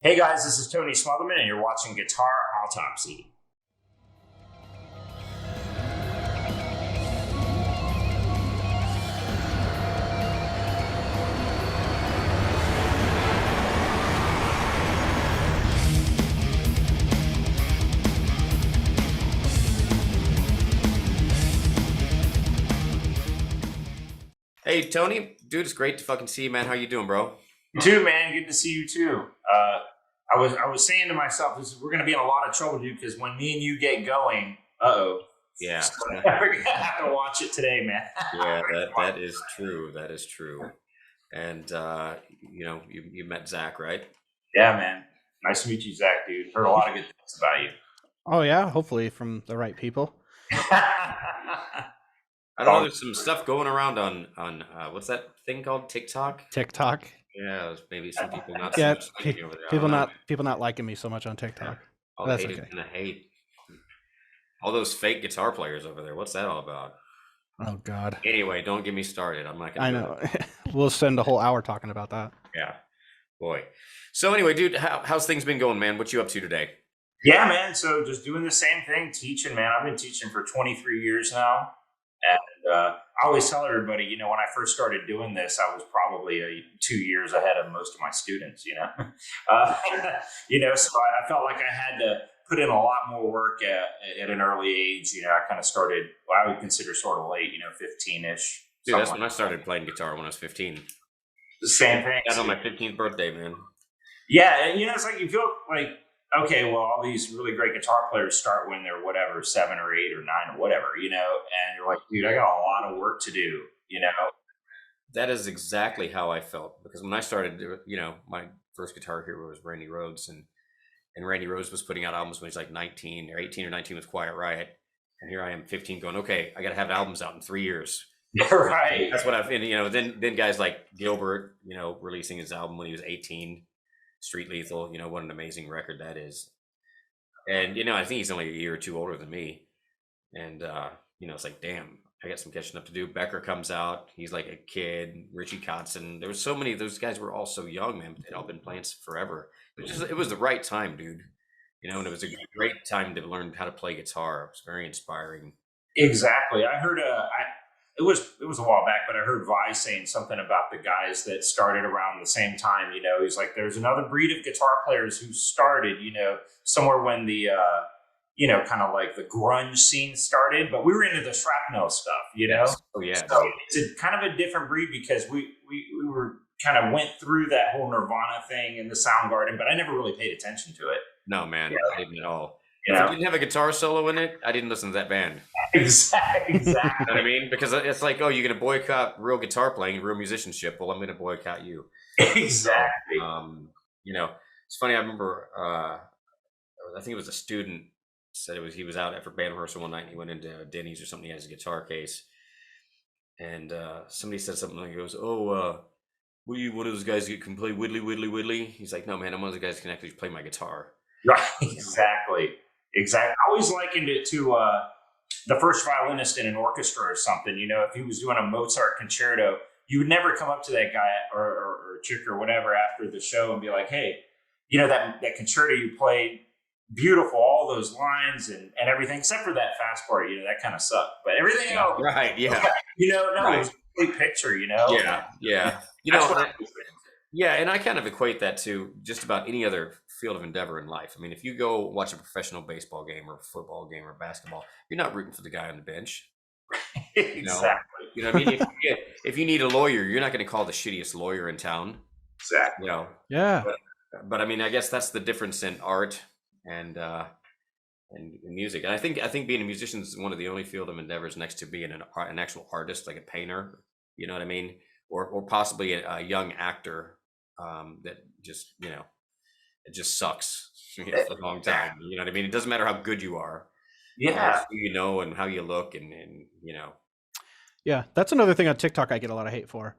Hey guys, this is Tony Smotherman, and you're watching Guitar Autopsy. Hey Tony, dude, it's great to fucking see you, man. How you doing, bro? You too, man. Good to see you too. I was saying to myself, we're going to be in a lot of trouble, dude, because when me and you get going, Yeah, we're going to have to watch it today, man. yeah, that is true. That is true. And you met Zach, right? Yeah, man. Nice to meet you, Zach, dude. Heard a lot of good things about you. Oh yeah, hopefully from the right people. I don't know. There's some stuff going around on what's that thing called TikTok? TikTok. Yeah, there's maybe some people not. Yeah, so much over there. people not liking me so much on TikTok. All That's the hate and the hate. All those fake guitar players over there. What's that all about? Oh God. Anyway, don't get me started. I'm not gonna. I know. We'll spend a whole hour talking about that. Yeah, boy. So anyway, dude, how's things been going, man? What you up to today? Yeah, man. So just doing the same thing, teaching, man. I've been teaching for 23 years now. And I always tell everybody, when I first started doing this, I was probably 2 years ahead of most of my students, so I felt like I had to put in a lot more work at an early age. I kind of started what I would consider sort of late, 15-ish. Dude, that's when I started playing guitar when I was 15. The same thing. That's on my 15th birthday, man. Yeah, and it's like you feel like, okay, well, all these really great guitar players start when they're whatever, 7 or 8 or 9 or whatever, and you're like, dude, I got a lot of work to do, That is exactly how I felt, because when I started, my first guitar hero was Randy Rhoads, and Randy Rhoads was putting out albums when he was like 19 or 18 or 19 with Quiet Riot, and here I am 15 going, okay, I got to have albums out in 3 years. Right. That's what I've, and then guys like Gilbert, releasing his album when he was 18, Street Lethal, what an amazing record that is. And, I think he's only a year or two older than me. And, it's like, damn, I got some catching up to do. Becker comes out. He's like a kid. Richie Kotzen. There was so many, those guys were all so young, man, but they'd all been playing forever. It was the right time, dude. And it was a great time to learn how to play guitar. It was very inspiring. Exactly. I heard, it was a while back, but I heard Vi saying something about the guys that started around the same time. He's like, there's another breed of guitar players who started, somewhere when the, kind of like the grunge scene started, but we were into the shrapnel stuff, Yes. Oh yeah. So it's a kind of a different breed because we were kind of went through that whole Nirvana thing in the Soundgarden, but I never really paid attention to it. No, man, I didn't at all. If it didn't have a guitar solo in it, I didn't listen to that band. Exactly. You know what I mean? Because it's like, oh, you're going to boycott real guitar playing, real musicianship. Well, I'm going to boycott you. Exactly. So, it's funny. I remember, I think it was a student said he was out after band rehearsal one night and he went into Denny's or something. He had his guitar case. And somebody said something like, he goes, oh, were you one of those guys that can play whittly? He's like, no, man, I'm one of those guys that can actually play my guitar. Right. Exactly. I always likened it to the first violinist in an orchestra or something. If he was doing a Mozart concerto, you would never come up to that guy or chick or whatever after the show and be like, hey, that concerto you played, beautiful, all those lines and everything, except for that fast part, that kind of sucked. But everything else, right, yeah. Right. It was a complete picture, Yeah. Yeah, and I kind of equate that to just about any other field of endeavor in life. I mean, if you go watch a professional baseball game or football game or basketball, you're not rooting for the guy on the bench. Exactly. You know what I mean? If you need a lawyer, you're not going to call the shittiest lawyer in town. Exactly. Yeah. But I mean, I guess that's the difference in art and music. And I think being a musician is one of the only field of endeavors next to being an actual artist, like a painter. You know what I mean? Or possibly a young actor that just, it just sucks for a long time. You know what I mean? It doesn't matter how good you are. Yeah. Who and how you look and. Yeah, that's another thing on TikTok I get a lot of hate for.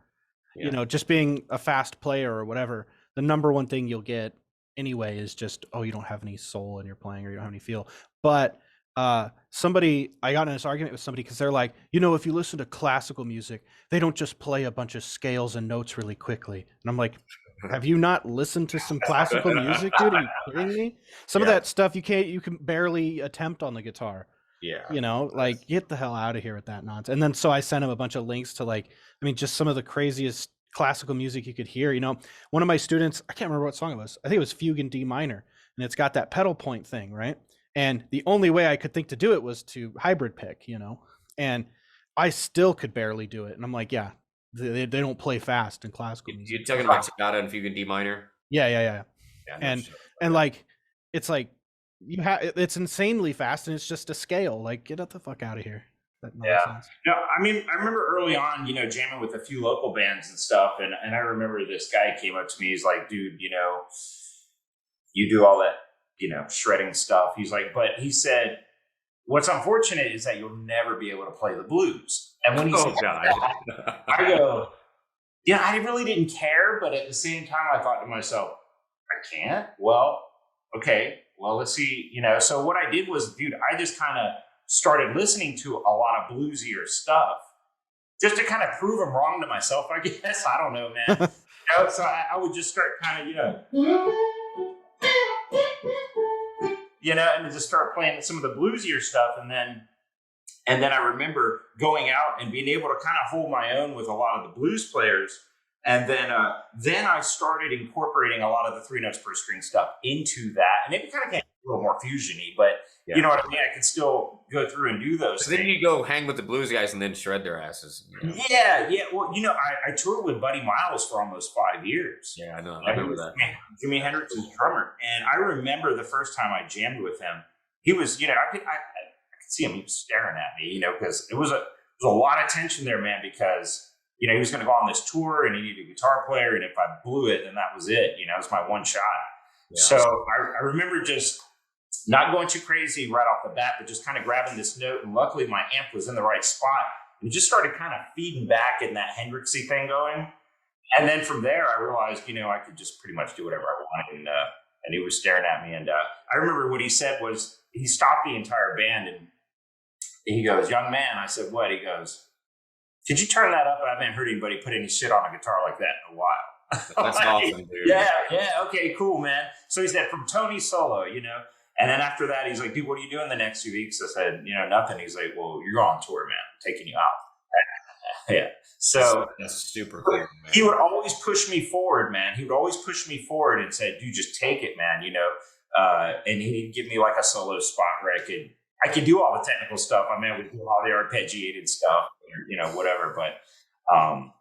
Yeah. Just being a fast player or whatever. The number one thing you'll get anyway is just, oh, you don't have any soul in your playing or you don't have any feel. But I got in this argument with somebody because they're like, if you listen to classical music, they don't just play a bunch of scales and notes really quickly. And I'm like, Have you not listened to some classical music, dude? Are you kidding me? Some of that stuff you can barely attempt on the guitar. Yeah. You know, like, get the hell out of here with that nonsense. And then so I sent him a bunch of links to, like, I mean, just some of the craziest classical music you could hear. You know, one of my students, I can't remember what song it was. I think it was Fugue in D minor, and it's got that pedal point thing, right? And the only way I could think to do it was to hybrid pick, you know, and I still could barely do it. And I'm like, yeah, they don't play fast in classical music. You're talking about Sonata and Fugue in D minor? Yeah. And like, it's like, it's insanely fast, and it's just a scale. Like, get the fuck out of here. Yeah. No, I mean, I remember early on, you know, jamming with a few local bands and stuff. And I remember this guy came up to me. He's like, dude, you know, you do all that, you know, shredding stuff. He's like, but he said, what's unfortunate is that you'll never be able to play the blues. And when he said that, I go, yeah, I really didn't care. But at the same time, I thought to myself, I can't? Well, okay. Well, let's see, you know. So what I did was, dude, I just kind of started listening to a lot of bluesier stuff just to kind of prove them wrong to myself, I guess. I don't know, man. You know, so I would just start kind of, you know, and just start playing some of the bluesier stuff. And then I remember going out and being able to kind of hold my own with a lot of the blues players. And then I started incorporating a lot of the 3 notes per string stuff into that. And it kind of became a little more fusiony, but you know what I mean? I could still go through and do those things. Then you go hang with the blues guys and then shred their asses. You know? Yeah. Well, you know, I toured with Buddy Miles for almost 5 years. Yeah, I know. I remember that. Jimi Hendrix's drummer. And I remember the first time I jammed with him, he was, you know, I could see him. He was staring at me, you know, because it was a lot of tension there, man, because you know, he was going to go on this tour and he needed a guitar player. And if I blew it, then that was it. You know, it was my one shot. Yeah. So I remember just not going too crazy right off the bat, but just kind of grabbing this note. And luckily my amp was in the right spot. And it just started kind of feeding back in that Hendrixy thing going. And then from there, I realized, you know, I could just pretty much do whatever I wanted. And he was staring at me. And I remember what he said was, he stopped the entire band and he goes, young man. I said, what? He goes, could you turn that up? I haven't heard anybody put any shit on a guitar like that in a while. That's awesome, dude. Yeah, okay, cool, man. So he said, from Tony solo, you know. And then after that, he's like, dude, what are you doing the next 2 weeks? I said, you know, nothing. He's like, well, you're on tour, man. I'm taking you out. Yeah. So that's super cool, man. He would always push me forward, man. He would always push me forward and say, dude, just take it, man, you know. And he'd give me like a solo spot where I could do all the technical stuff. I mean, I would do all the arpeggiated stuff, you know, whatever. But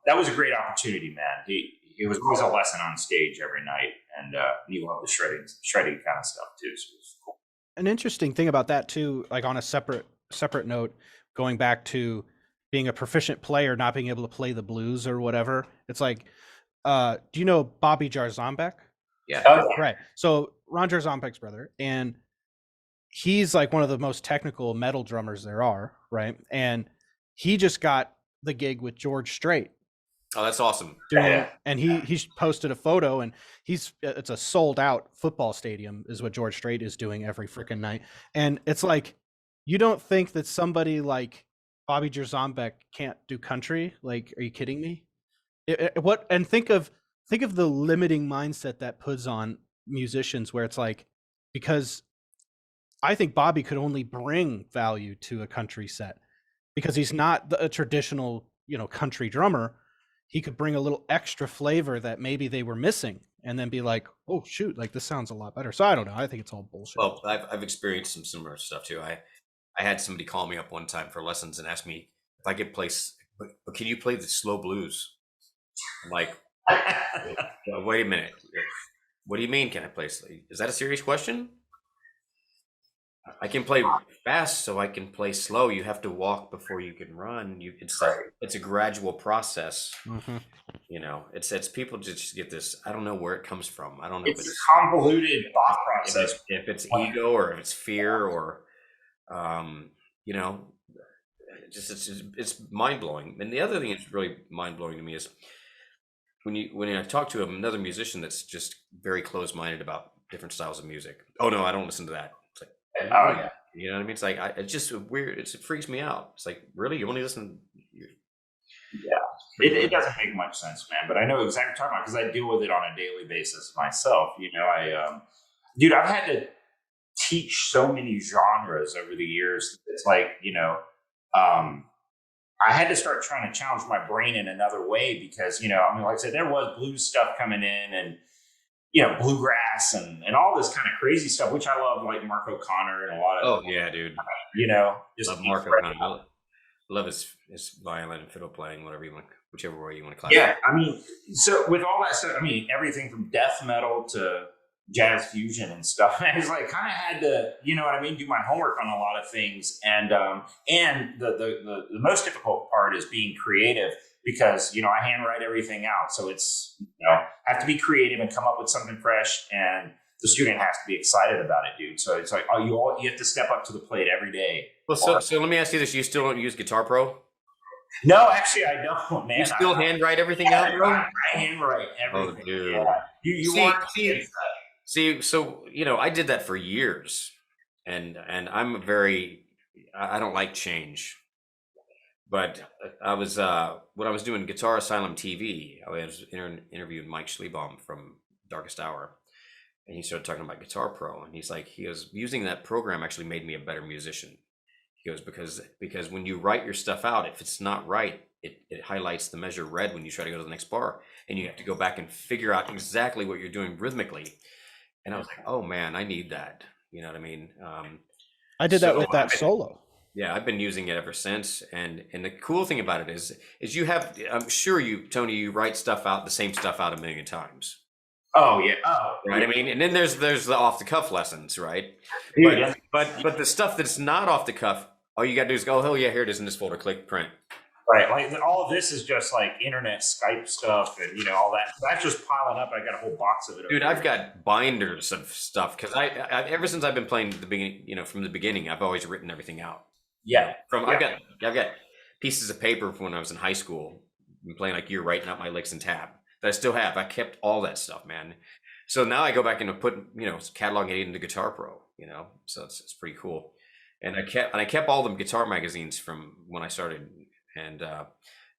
that was a great opportunity, man. It was always a lesson on stage every night, and he loved the shredding kind of stuff too. So it was cool. An interesting thing about that too, like on a separate note, going back to being a proficient player, not being able to play the blues or whatever. It's like, do you know Bobby Jarzombek? Yeah. Right. So Ron Jarzombeck's brother, and he's like one of the most technical metal drummers there are, right? And he just got the gig with George Strait. Oh, that's awesome. And he posted a photo, and it's a sold out football stadium is what George Strait is doing every freaking night. And it's like, you don't think that somebody like Bobby Jarzombek can't do country? Like, are you kidding me? And think of the limiting mindset that puts on musicians, where it's like, because I think Bobby could only bring value to a country set because he's not a traditional, you know, country drummer. He could bring a little extra flavor that maybe they were missing, and then be like, oh shoot, like this sounds a lot better. So I don't know. I think it's all bullshit. Well, I've experienced some similar stuff too. I had somebody call me up one time for lessons and ask me if I could play, but can you play the slow blues? I'm like, wait a minute. What do you mean? Can I play slow? Is that a serious question? I can play fast, so I can play slow. You have to walk before you can run. It's a gradual process. Mm-hmm. You know, it's people just get this. I don't know where it comes from. I don't know if it's convoluted thought process. If it's ego or if it's fear or, you know, it's mind blowing. And the other thing that's really mind blowing to me is when I talk to another musician that's just very close minded about different styles of music. Oh no, I don't listen to that. Oh yeah, you know what I mean. It's like it's just weird. It freaks me out. It's like, really, you only listen. Yeah, It doesn't make much sense, man. But I know exactly what you're talking about because I deal with it on a daily basis myself. Dude, I've had to teach so many genres over the years. It's like, I had to start trying to challenge my brain in another way because, like I said, there was blues stuff coming in and, bluegrass and all this kind of crazy stuff, which I love, like Mark O'Connor and a lot of. Oh yeah, dude. Just Love Mark O'Connor. Love his violin and fiddle playing, whichever way you want to classify. Yeah, so with all that stuff, everything from death metal to jazz fusion and stuff. I was like, kind of had to, do my homework on a lot of things. And the most difficult part is being creative because, I handwrite everything out. So it's, I have to be creative and come up with something fresh. And the student has to be excited about it, dude. So it's like, you have to step up to the plate every day. Well, so let me ask you this: you still don't use Guitar Pro? No, actually, I don't, man. You still handwrite everything out, bro? I handwrite everything. Oh, dude. Yeah. You See, so I did that for years, and I'm I don't like change. But I was when I was doing Guitar Asylum TV, I was interviewing Mike Schliebaum from Darkest Hour. And he started talking about Guitar Pro, and he goes, using that program actually made me a better musician. He goes, because when you write your stuff out, if it's not right, it highlights the measure red when you try to go to the next bar, and you have to go back and figure out exactly what you're doing rhythmically. And I was like, oh man, I need that. You know what I mean? I did that with that solo. Yeah, I've been using it ever since. And the cool thing about it is you have, I'm sure Tony, you write stuff out, the same stuff out a million times. Oh yeah. Oh, right. Yeah. And then there's the off the cuff lessons, right? Yeah. But the stuff that's not off the cuff, all you got to do is go, oh yeah, here it is in this folder, click print. Right. Like all of this is just like internet Skype stuff and all that. That's just piling up. I got a whole box of it. Dude, I've got binders of stuff because I ever since I've been playing the beginning, from the beginning, I've always written everything out. Yeah. I've got pieces of paper from when I was in high school, been playing like you're writing out my licks and tab. That I still have. I kept all that stuff, man. So now I go back and put, cataloging it into Guitar Pro, so it's pretty cool. And I kept all the guitar magazines from when I started. And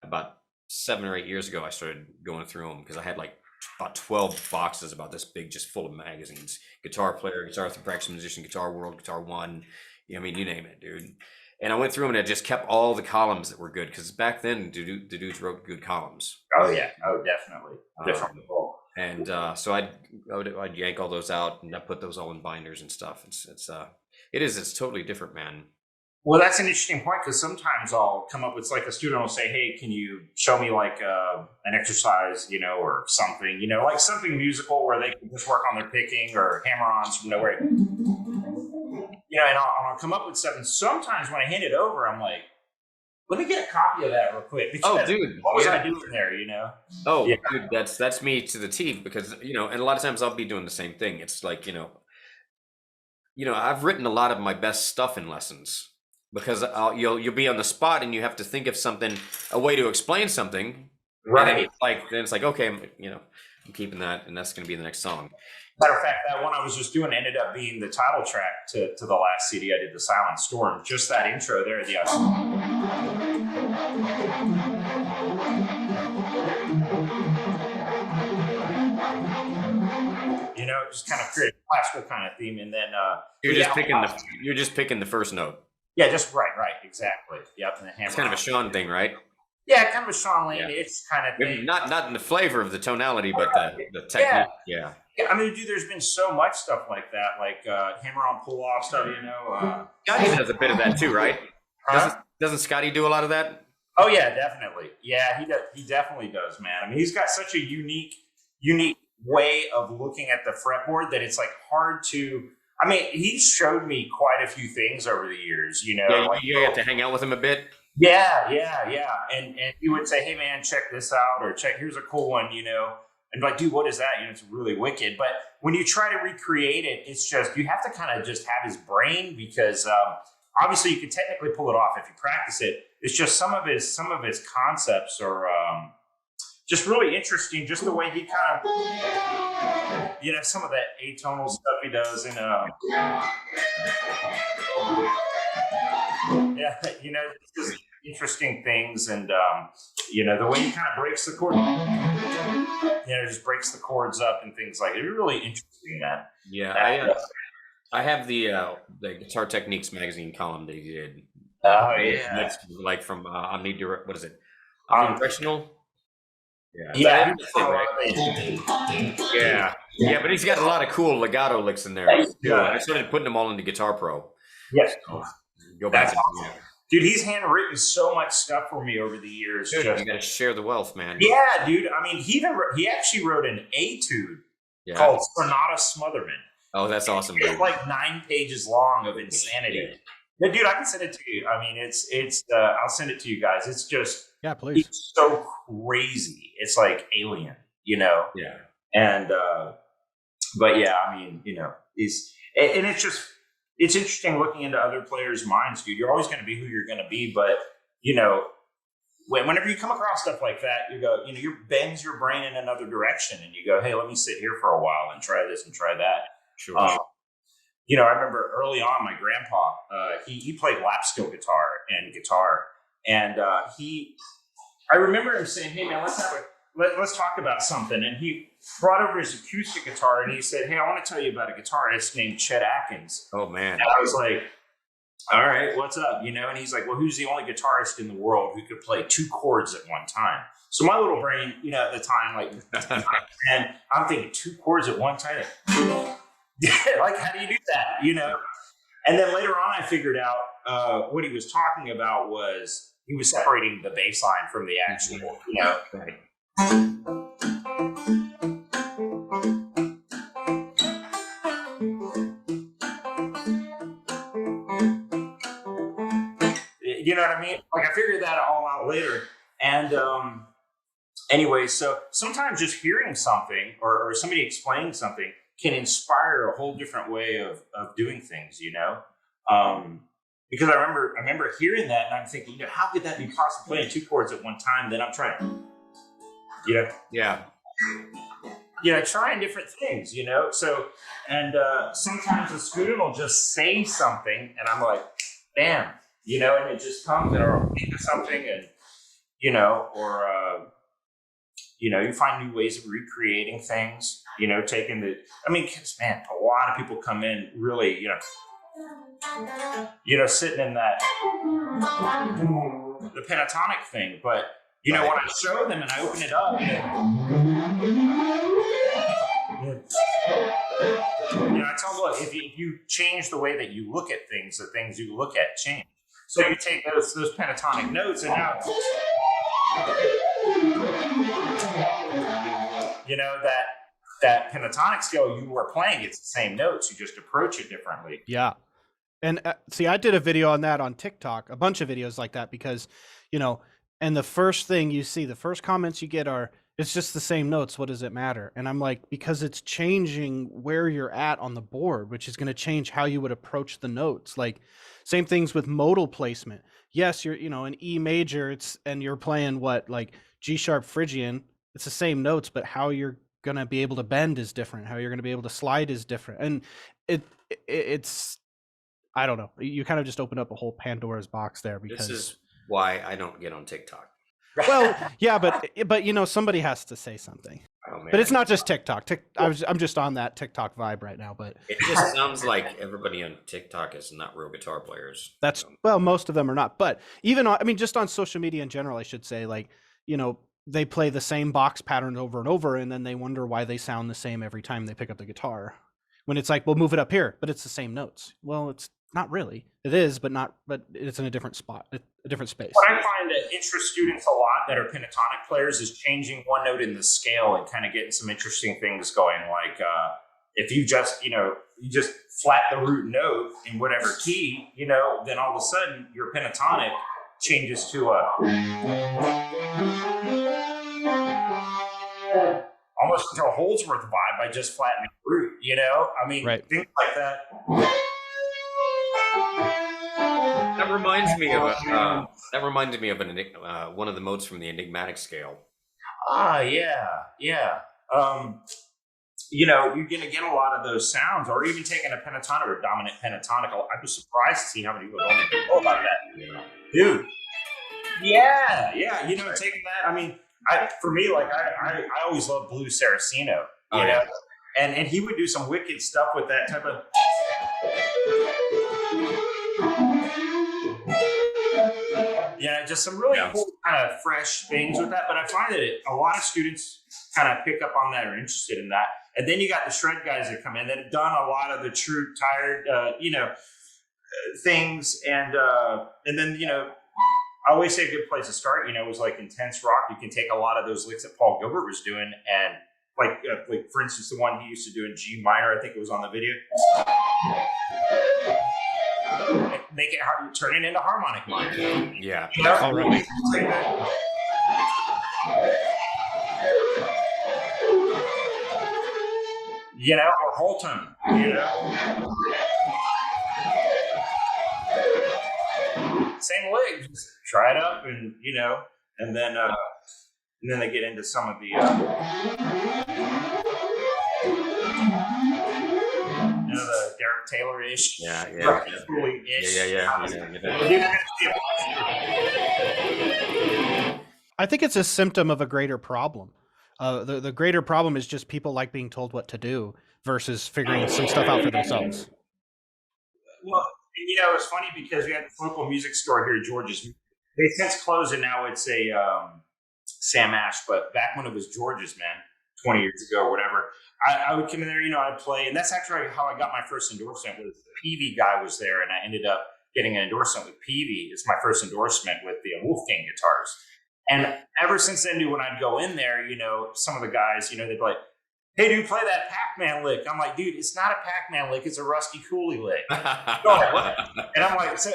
about 7 or 8 years ago, I started going through them because I had like about 12 boxes about this big, just full of magazines. Guitar Player, Guitar Practice Musician, Guitar World, Guitar One. You name it, dude. And I went through them and I just kept all the columns that were good because back then the dudes wrote good columns. Oh yeah, definitely. And so I'd yank all those out and I put those all in binders and stuff. It's totally different, man. Well, that's an interesting point because sometimes I'll come up with, like, a student will say, "Hey, can you show me like an exercise, or something, like something musical where they can just work on their picking or hammer-ons from nowhere." And I'll come up with stuff. And sometimes when I hand it over, I'm like, let me get a copy of that real quick. Oh, dude. What was I doing there, Oh, yeah. Dude, that's me to the T because, and a lot of times I'll be doing the same thing. It's like, I've written a lot of my best stuff in lessons because you'll be on the spot and you have to think of a way to explain something. Right. Then it's like, okay, I'm keeping that and that's going to be the next song. Matter of fact, that one I was just doing ended up being the title track to the last CD I did, The Silent Storm. Just that intro there. Just kind of create a classical kind of theme, and then you're just picking the first note. Yeah, just right, exactly. Yep, and the hammer. It's kind of a Sean thing, right? Yeah, kind of a Sean Lane. Yeah. It's kind of thing. Not in the flavor of the tonality, but the technique. Yeah. Dude, there's been so much stuff like that, like hammer-on pull-off stuff. Scotty does a bit of that too, right? Doesn't Scotty do a lot of that? Oh yeah, definitely. Yeah, he does. He definitely does, man. He's got such a unique way of looking at the fretboard that it's like hard to. He's showed me quite a few things over the years. Yeah, you have to hang out with him a bit. Yeah. And he would say, "Hey man, check this out," or here's a cool one, And like, dude, what is that? It's really wicked. But when you try to recreate it, it's just, you have to kind of just have his brain because obviously you can technically pull it off if you practice it. It's just some of his concepts are just really interesting. Just the way he kind of, some of that atonal stuff he does in interesting things, and you know, the way he kind of breaks the chord, you know, just breaks the chords up and things like it. It's really interesting, man. Yeah, I have the Guitar Techniques magazine column that he did. Oh yeah, That's like from what is it? Instructional. Yeah, yeah, but he's got a lot of cool legato licks in there. Yeah, I started putting them all into Guitar Pro. Yes, so go back. Awesome. Dude, he's handwritten so much stuff for me over the years. Dude, you got to share the wealth, man. Yeah, dude. I mean, he actually wrote an etude called Sonata Smotherman. Oh, that's awesome, dude. It's like 9 pages long of insanity. Yeah, dude, I can send it to you. I mean, it's I'll send it to you guys. It's just please. It's so crazy. It's like alien, you know. Yeah. And but yeah, I mean, you know, it's interesting looking into other players' minds, dude. You're always going to be who you're going to be, but you know, whenever you come across stuff like that, you go, you know, you bends your brain in another direction, and you go, hey, let me sit here for a while and try this and try that. Sure. You know, I remember early on, my grandpa, he played lap steel guitar, and I remember him saying, hey man, let's talk about something. And he brought over his acoustic guitar and he said, hey, I want to tell you about a guitarist named Chet Atkins. Oh man. And I was like, all right, what's up? You know, and he's like, well, who's the only guitarist in the world who could play 2 chords at one time? So my little brain, you know, at the time, like, and I'm thinking 2 chords at one time. Like, how do you do that? You know? And then later on, I figured out what he was talking about was he was separating the bass line from the actual, you know. Right. You know what I mean? Like, I figured that all out later. And anyway, so sometimes just hearing something or somebody explaining something can inspire a whole different way of doing things, you know? Because I remember hearing that and I'm thinking, you know, how could that be possible, playing 2 chords at one time? Then I'm trying, you know? Yeah. You know, trying different things, you know? So, and sometimes the student will just say something and I'm like, bam, you know, and it just comes and I'll think of something and, you know, or, you know, you find new ways of recreating things, you know, taking because, man, a lot of people come in really, sitting in that, the pentatonic thing. But, you know, when I show them and I open it up, I tell them, look, if you change the way that you look at things, the things you look at change. So you take those pentatonic notes and now, you know, that pentatonic scale you were playing, it's the same notes, you just approach it differently. Yeah. And see, I did a video on that on TikTok, a bunch of videos like that, because, you know, and the first thing you see, the first comments you get are, it's just the same notes. What does it matter? And I'm like, because it's changing where you're at on the board, which is going to change how you would approach the notes. Like same things with modal placement. Yes, you're, you know, in E major, and you're playing like G sharp Phrygian. It's the same notes, but how you're going to be able to bend is different. How you're going to be able to slide is different. And it's, I don't know. You kind of just opened up a whole Pandora's box there, because this is why I don't get on TikTok. Well, yeah, but you know, somebody has to say something. Oh, man. But it's not just TikTok. I'm just on that TikTok vibe right now. But it just sounds like everybody on TikTok is not real guitar players. That's well, most of them are not. But even on, I mean, just on social media in general, I should say, like, you know, they play the same box patterns over and over, and then they wonder why they sound the same every time they pick up the guitar. When it's like, well, move it up here, but it's the same notes. Well, it's not really. It is, but it's in a different spot, a different space. What I find that interests students a lot that are pentatonic players is changing one note in the scale and kind of getting some interesting things going. Like if you just flat the root note in whatever key, you know, then all of a sudden your pentatonic changes to a almost to a Holdsworth vibe by just flattening the root, you know? I mean, right. Things like that. That reminds me of one of the modes from the enigmatic scale. Yeah. You know, you're going to get a lot of those sounds, or even taking a pentatonic or dominant pentatonic. I was surprised to see how many people don't know about that. Yeah. Dude, Yeah, you know, taking that. I mean, for me, like I always loved Blue Saraceno, you know, and he would do some wicked stuff with that type of. Yeah, just some really cool kind of fresh things with that. But I find that a lot of students kind of pick up on that or interested in that. And then you got the shred guys that come in that have done a lot of the true tired, you know, things. And then, you know, I always say a good place to start, you know, was like intense rock. You can take a lot of those licks that Paul Gilbert was doing and like for instance, the one he used to do in G minor, I think it was on the video. Make it turn it into harmonic minor. Yeah. You know? Already. You know, or whole tone, you know. Same leg, just try it up and you know, and then they get into some of the you know, the Derek Taylor-ish, Yeah. I think it's a symptom of a greater problem. The greater problem is just people like being told what to do versus figuring some stuff out for themselves. Well, you know, it's funny because we had the local music store here, George's. They since closed and now it's a Sam Ash. But back when it was George's, man, 20 years ago or whatever, I would come in there, you know, I'd play. And that's actually how I got my first endorsement. Was the Peavy guy was there, and I ended up getting an endorsement with Peavy. It's my first endorsement with the Wolfgang guitars. And ever since then, dude, when I'd go in there, you know, some of the guys, you know, they'd be like, hey, dude, play that Pac-Man lick. I'm like, dude, it's not a Pac-Man lick. It's a Rusty Cooley lick. And I'm like, so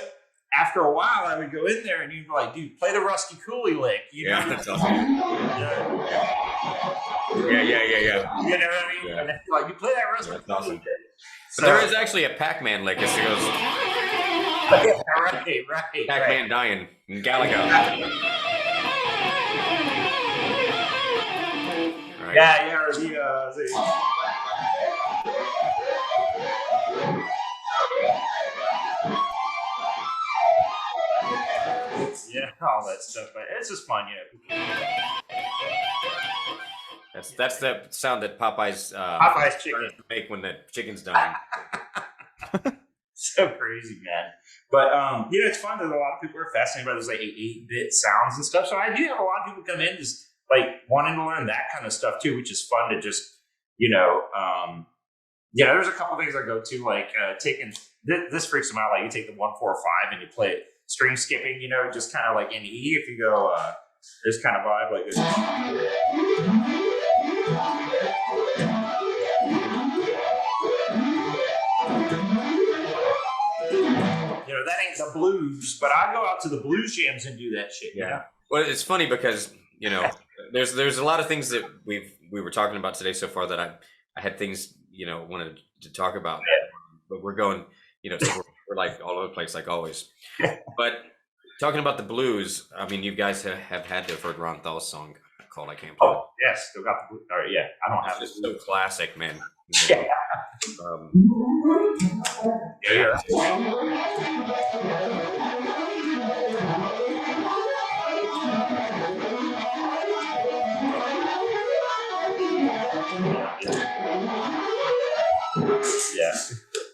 after a while, I would go in there and you'd be like, dude, play the Rusty Cooley lick. You know? That's awesome. Yeah. You know what I mean? Yeah. And then, like, you play that Rusty Cooley awesome. lick. So, but there is actually a Pac-Man lick. It goes, right. Pac-Man dying in Galaga. Right. Yeah, all that stuff. But it's just fun, you know. That's the sound that Popeye's chicken make when the chicken's dying. So crazy, man. But you know, it's fun that a lot of people are fascinated by those like 8-bit sounds and stuff. So I do have a lot of people come in just like wanting to learn that kind of stuff too, which is fun to just, you know, there's a couple things I go to, like taking this freaks them out. Like you take the 1-4-5 and you play it string skipping, you know, just kind of like in E. If you go this kind of vibe like this. You know, that ain't the blues, but I go out to the blues jams and do that shit. Yeah. You know? Well, it's funny because, you know, there's a lot of things that we were talking about today so far that I had things, you know, wanted to talk about, but we're going, you know, so we're like all over the place like always. But talking about the blues, I mean, you guys have had to have heard Ron Thal's song called "I Can't Play." Oh yes, still got the blue. All right, yeah, I don't have It's so classic, man. Yeah. Yeah.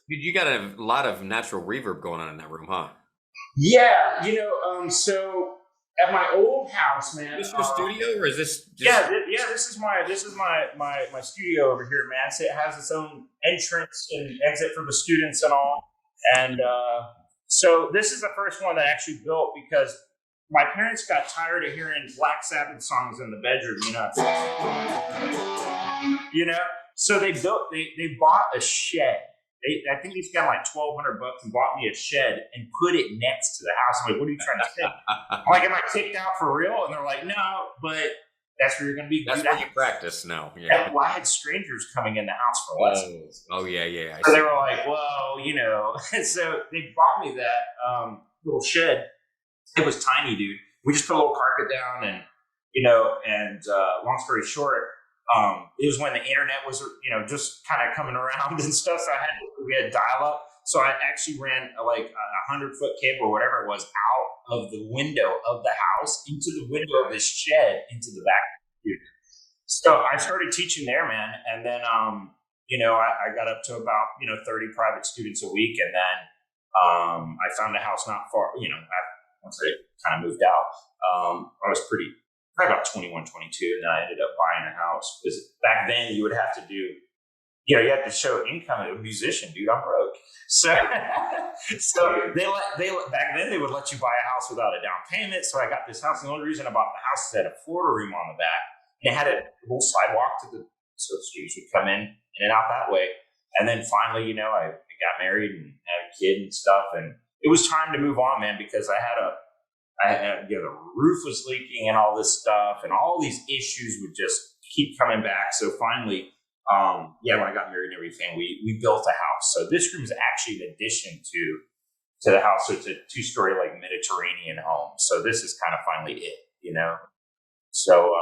Dude, you got a lot of natural reverb going on in that room, huh? Yeah, you know, so at my old house, man. Is this your studio, or is this? This is my studio over here, man. So it has its own entrance and exit for the students and all. And so this is the first one that I actually built because my parents got tired of hearing Black Sabbath songs in the bedroom, you know. So they bought a shed. I think they spent like $1,200 and bought me a shed and put it next to the house. I'm like, what are you trying to say? I'm like, am I kicked out for real? And they're like, no, but that's where you're going to be. That's where you practice now. Yeah. Well, I had strangers coming in the house for lessons. Oh yeah. So they were like, well, you know. And so they bought me that little shed. It was tiny, dude. We just put a little carpet down and, you know, and long story short, it was when the internet was, you know, just kind of coming around and stuff. So we had dial up. So I actually ran like a 100-foot cable or whatever it was out of the window of the house into the window of his shed into the back of the computer. So I started teaching there, man. And then, I got up to about, 30 private students a week. And then I found a house not far, once I kind of moved out, I was probably about 21, 22. And then I ended up buying a house because back then you would have to do, you have to show income as a musician, dude. I'm broke. So, they back then they would let you buy a house without a down payment. So I got this house. And the only reason I bought the house is it had a Florida room on the back. And it had a little sidewalk so students would come in and out that way. And then finally, I got married and had a kid and stuff. And it was time to move on, man, because I had the roof was leaking and all this stuff, and all these issues would just keep coming back. So finally, when I got married and everything, we built a house. So this room is actually an addition to the house. So it's a 2-story like Mediterranean home. So this is kind of finally it, So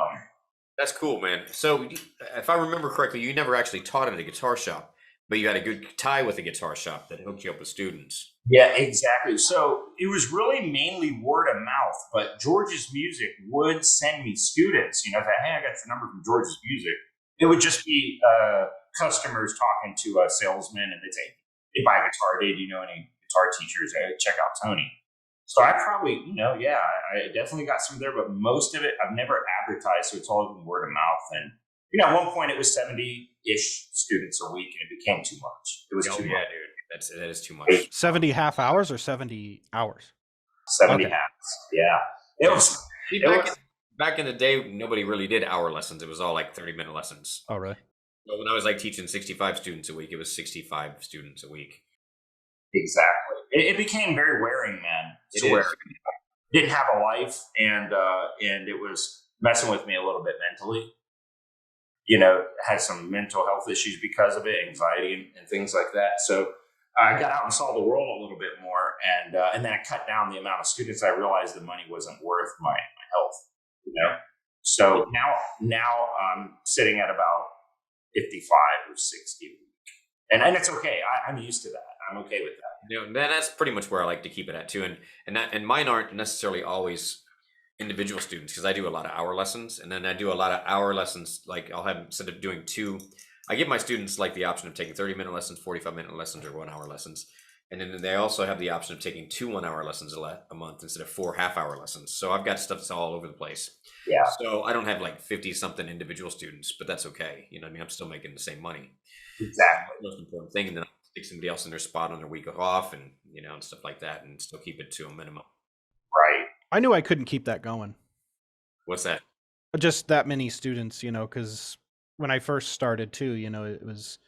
that's cool, man. So if I remember correctly, you never actually taught at a guitar shop, but you had a good tie with a guitar shop that hooked you up with students. Yeah, exactly. So it was really mainly word of mouth, but George's Music would send me students, say, hey, I got the number from George's Music. It would just be customers talking to a salesman, and they'd say, they buy a guitar. Hey, do you know any guitar teachers? Check out Tony. So I probably, I definitely got some there, but most of it I've never advertised. So it's all been word of mouth. And, at one point it was 70-ish students a week, and it became too much. It was too much. Dude. That is too much. 70 half hours or 70 hours? 70 halves. Yeah. It was. Back in the day, nobody really did hour lessons. It was all like 30-minute lessons. Oh, really? So when I was like teaching 65 students a week, it was 65 students a week. Exactly. It became very wearing, man. Didn't have a life, and it was messing with me a little bit mentally. Had some mental health issues because of it, anxiety and things like that. So I got out and saw the world a little bit more, and then I cut down the amount of students. I realized the money wasn't worth my health. So now I'm sitting at about 55 or 60 a week, and it's okay. I'm used to that. I'm okay with that. That's pretty much where I like to keep it at too. And mine aren't necessarily always individual students, because I do a lot of hour lessons, and then I do a lot of hour lessons. Like I'll have, instead of doing 2, I give my students like the option of taking 30-minute lessons, 45-minute lessons, or 1-hour lessons. And then they also have the option of taking 2 1-hour lessons a month instead of 4 half-hour lessons. So I've got stuff that's all over the place. Yeah. So I don't have like 50-something individual students, but that's okay. I'm still making the same money. Exactly. That's the most important thing. And then I'll stick somebody else in their spot on their week off, and and stuff like that, and still keep it to a minimum. Right. I knew I couldn't keep that going. What's that? Just that many students, because when I first started too, it was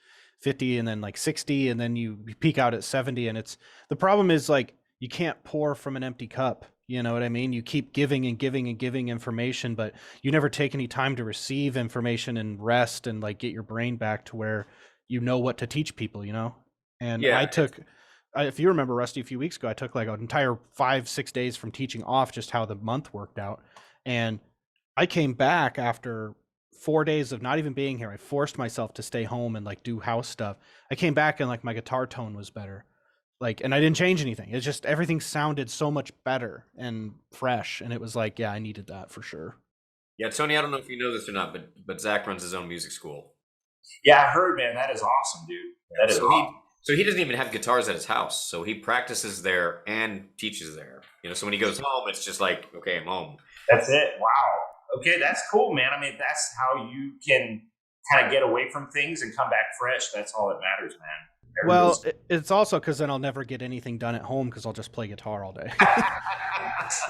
50 and then like 60, and then you peak out at 70. And the problem is like, you can't pour from an empty cup. You know what I mean? You keep giving and giving and giving information, but you never take any time to receive information and rest and like get your brain back to where you know what to teach people, And Yeah. I took, if you remember, Rusty, a few weeks ago, I took like an entire 5-6 days from teaching off, just how the month worked out. And I came back after 4 days of not even being here. I forced myself to stay home and like do house stuff. I came back and like my guitar tone was better. And I didn't change anything. It's just everything sounded so much better and fresh. And it was like, yeah, I needed that for sure. Yeah, Tony, I don't know if you know this or not, but Zach runs his own music school. Yeah, I heard, man. That is awesome, dude. That is awesome. So he doesn't even have guitars at his house. So he practices there and teaches there. So when he goes home, it's just like, okay, I'm home. That's it. Wow. Okay, that's cool, man. I mean, that's how you can kind of get away from things and come back fresh. That's all that matters, man. Well, it's also because then I'll never get anything done at home because I'll just play guitar all day.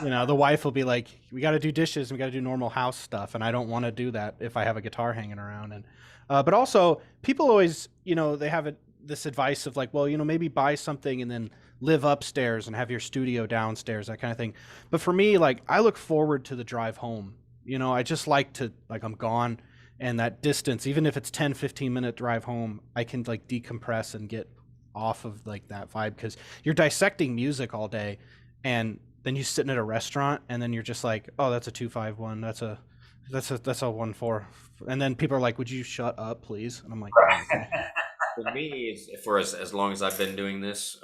The wife will be like, we got to do dishes and we got to do normal house stuff. And I don't want to do that if I have a guitar hanging around. And but also people always, they have this advice of like, well, maybe buy something and then live upstairs and have your studio downstairs, that kind of thing. But for me, like, I look forward to the drive home. I just like to, like, I'm gone. And that distance, even if it's 10, 15-minute drive home, I can like decompress and get off of like that vibe, because you're dissecting music all day, and then you sitting at a restaurant and then you're just like, oh, that's a 2-5-1, that's a 1-4, and then people are like, would you shut up, please? And I'm like, oh, okay. For me, for as long as I've been doing this,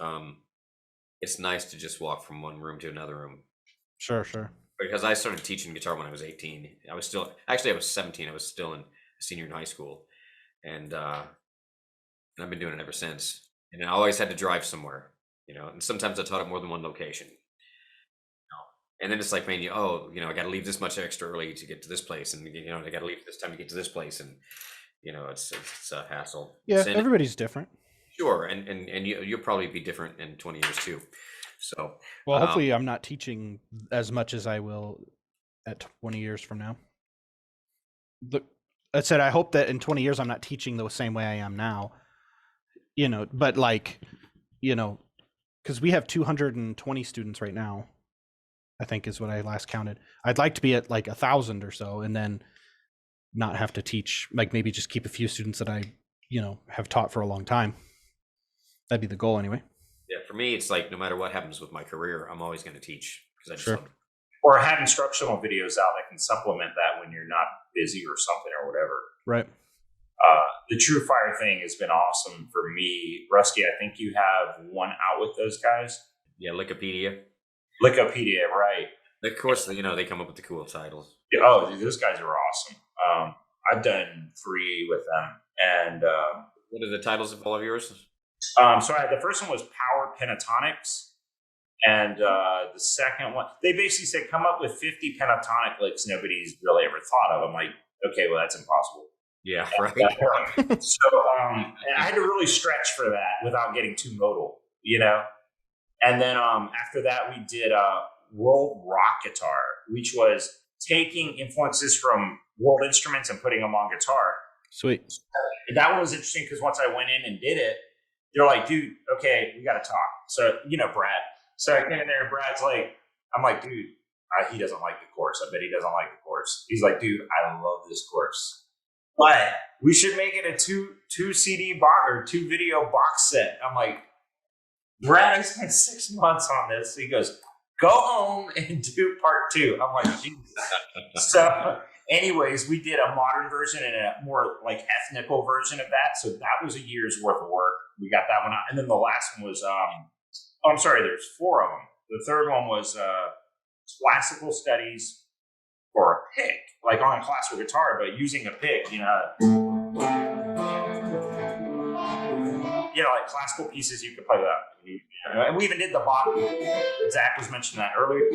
it's nice to just walk from one room to another room. Sure, sure. Because I started teaching guitar when I was 18. I was 17. I was still in senior in high school, and I've been doing it ever since. And I always had to drive somewhere, and sometimes I taught at more than one location. And then it's like, man, I got to leave this much extra early to get to this place, and I got to leave this time to get to this place, and it's a hassle. Yeah, everybody's different. Sure, and you'll probably be different in 20 years too. So, well, hopefully, I'm not teaching as much as I will at 20 years from now. I said I hope that in 20 years I'm not teaching the same way I am now. But because we have 220 students right now, I think is what I last counted. I'd like to be at like 1,000 or so, and then not have to teach, like maybe just keep a few students that I, have taught for a long time. That'd be the goal anyway. Yeah, for me, it's like no matter what happens with my career, I'm always going to teach because I just love it. Or have instructional videos out that can supplement that when you're not busy or something or whatever. Right. The True Fire thing has been awesome for me. Rusty, I think you have one out with those guys. Yeah, Wikipedia, right. Of course, they come up with the cool titles. Yeah, oh, those guys are awesome. I've done 3 with them. And what are the titles of all of yours? So the first one was Power Pentatonics. And the second one, they basically said, come up with 50 pentatonic licks nobody's really ever thought of. I'm like, okay, well, that's impossible. Yeah, right. So and I had to really stretch for that without getting too modal, And then after that, we did world rock guitar, which was taking influences from world instruments and putting them on guitar. Sweet. And that one was interesting because once I went in and did it, they're like, dude, okay, we got to talk. So, Brad. So I came in there and Brad's like, I'm like, dude, he doesn't like the chorus. I bet he doesn't like the chorus. He's like, dude, I love this chorus. But we should make it a two CD box or 2 video box set. I'm like, Brad, I spent 6 months on this. He goes, go home and do part 2. I'm like, Jesus. So anyways, we did a modern version and a more like ethnical version of that. So that was a year's worth of work. We got that one out. And then the last one was, I'm sorry, there's 4 of them. The third one was classical studies for a pick, like on a classical guitar, but using a pick, like classical pieces you could play that. And we even did the bottom. Zach was mentioning that earlier.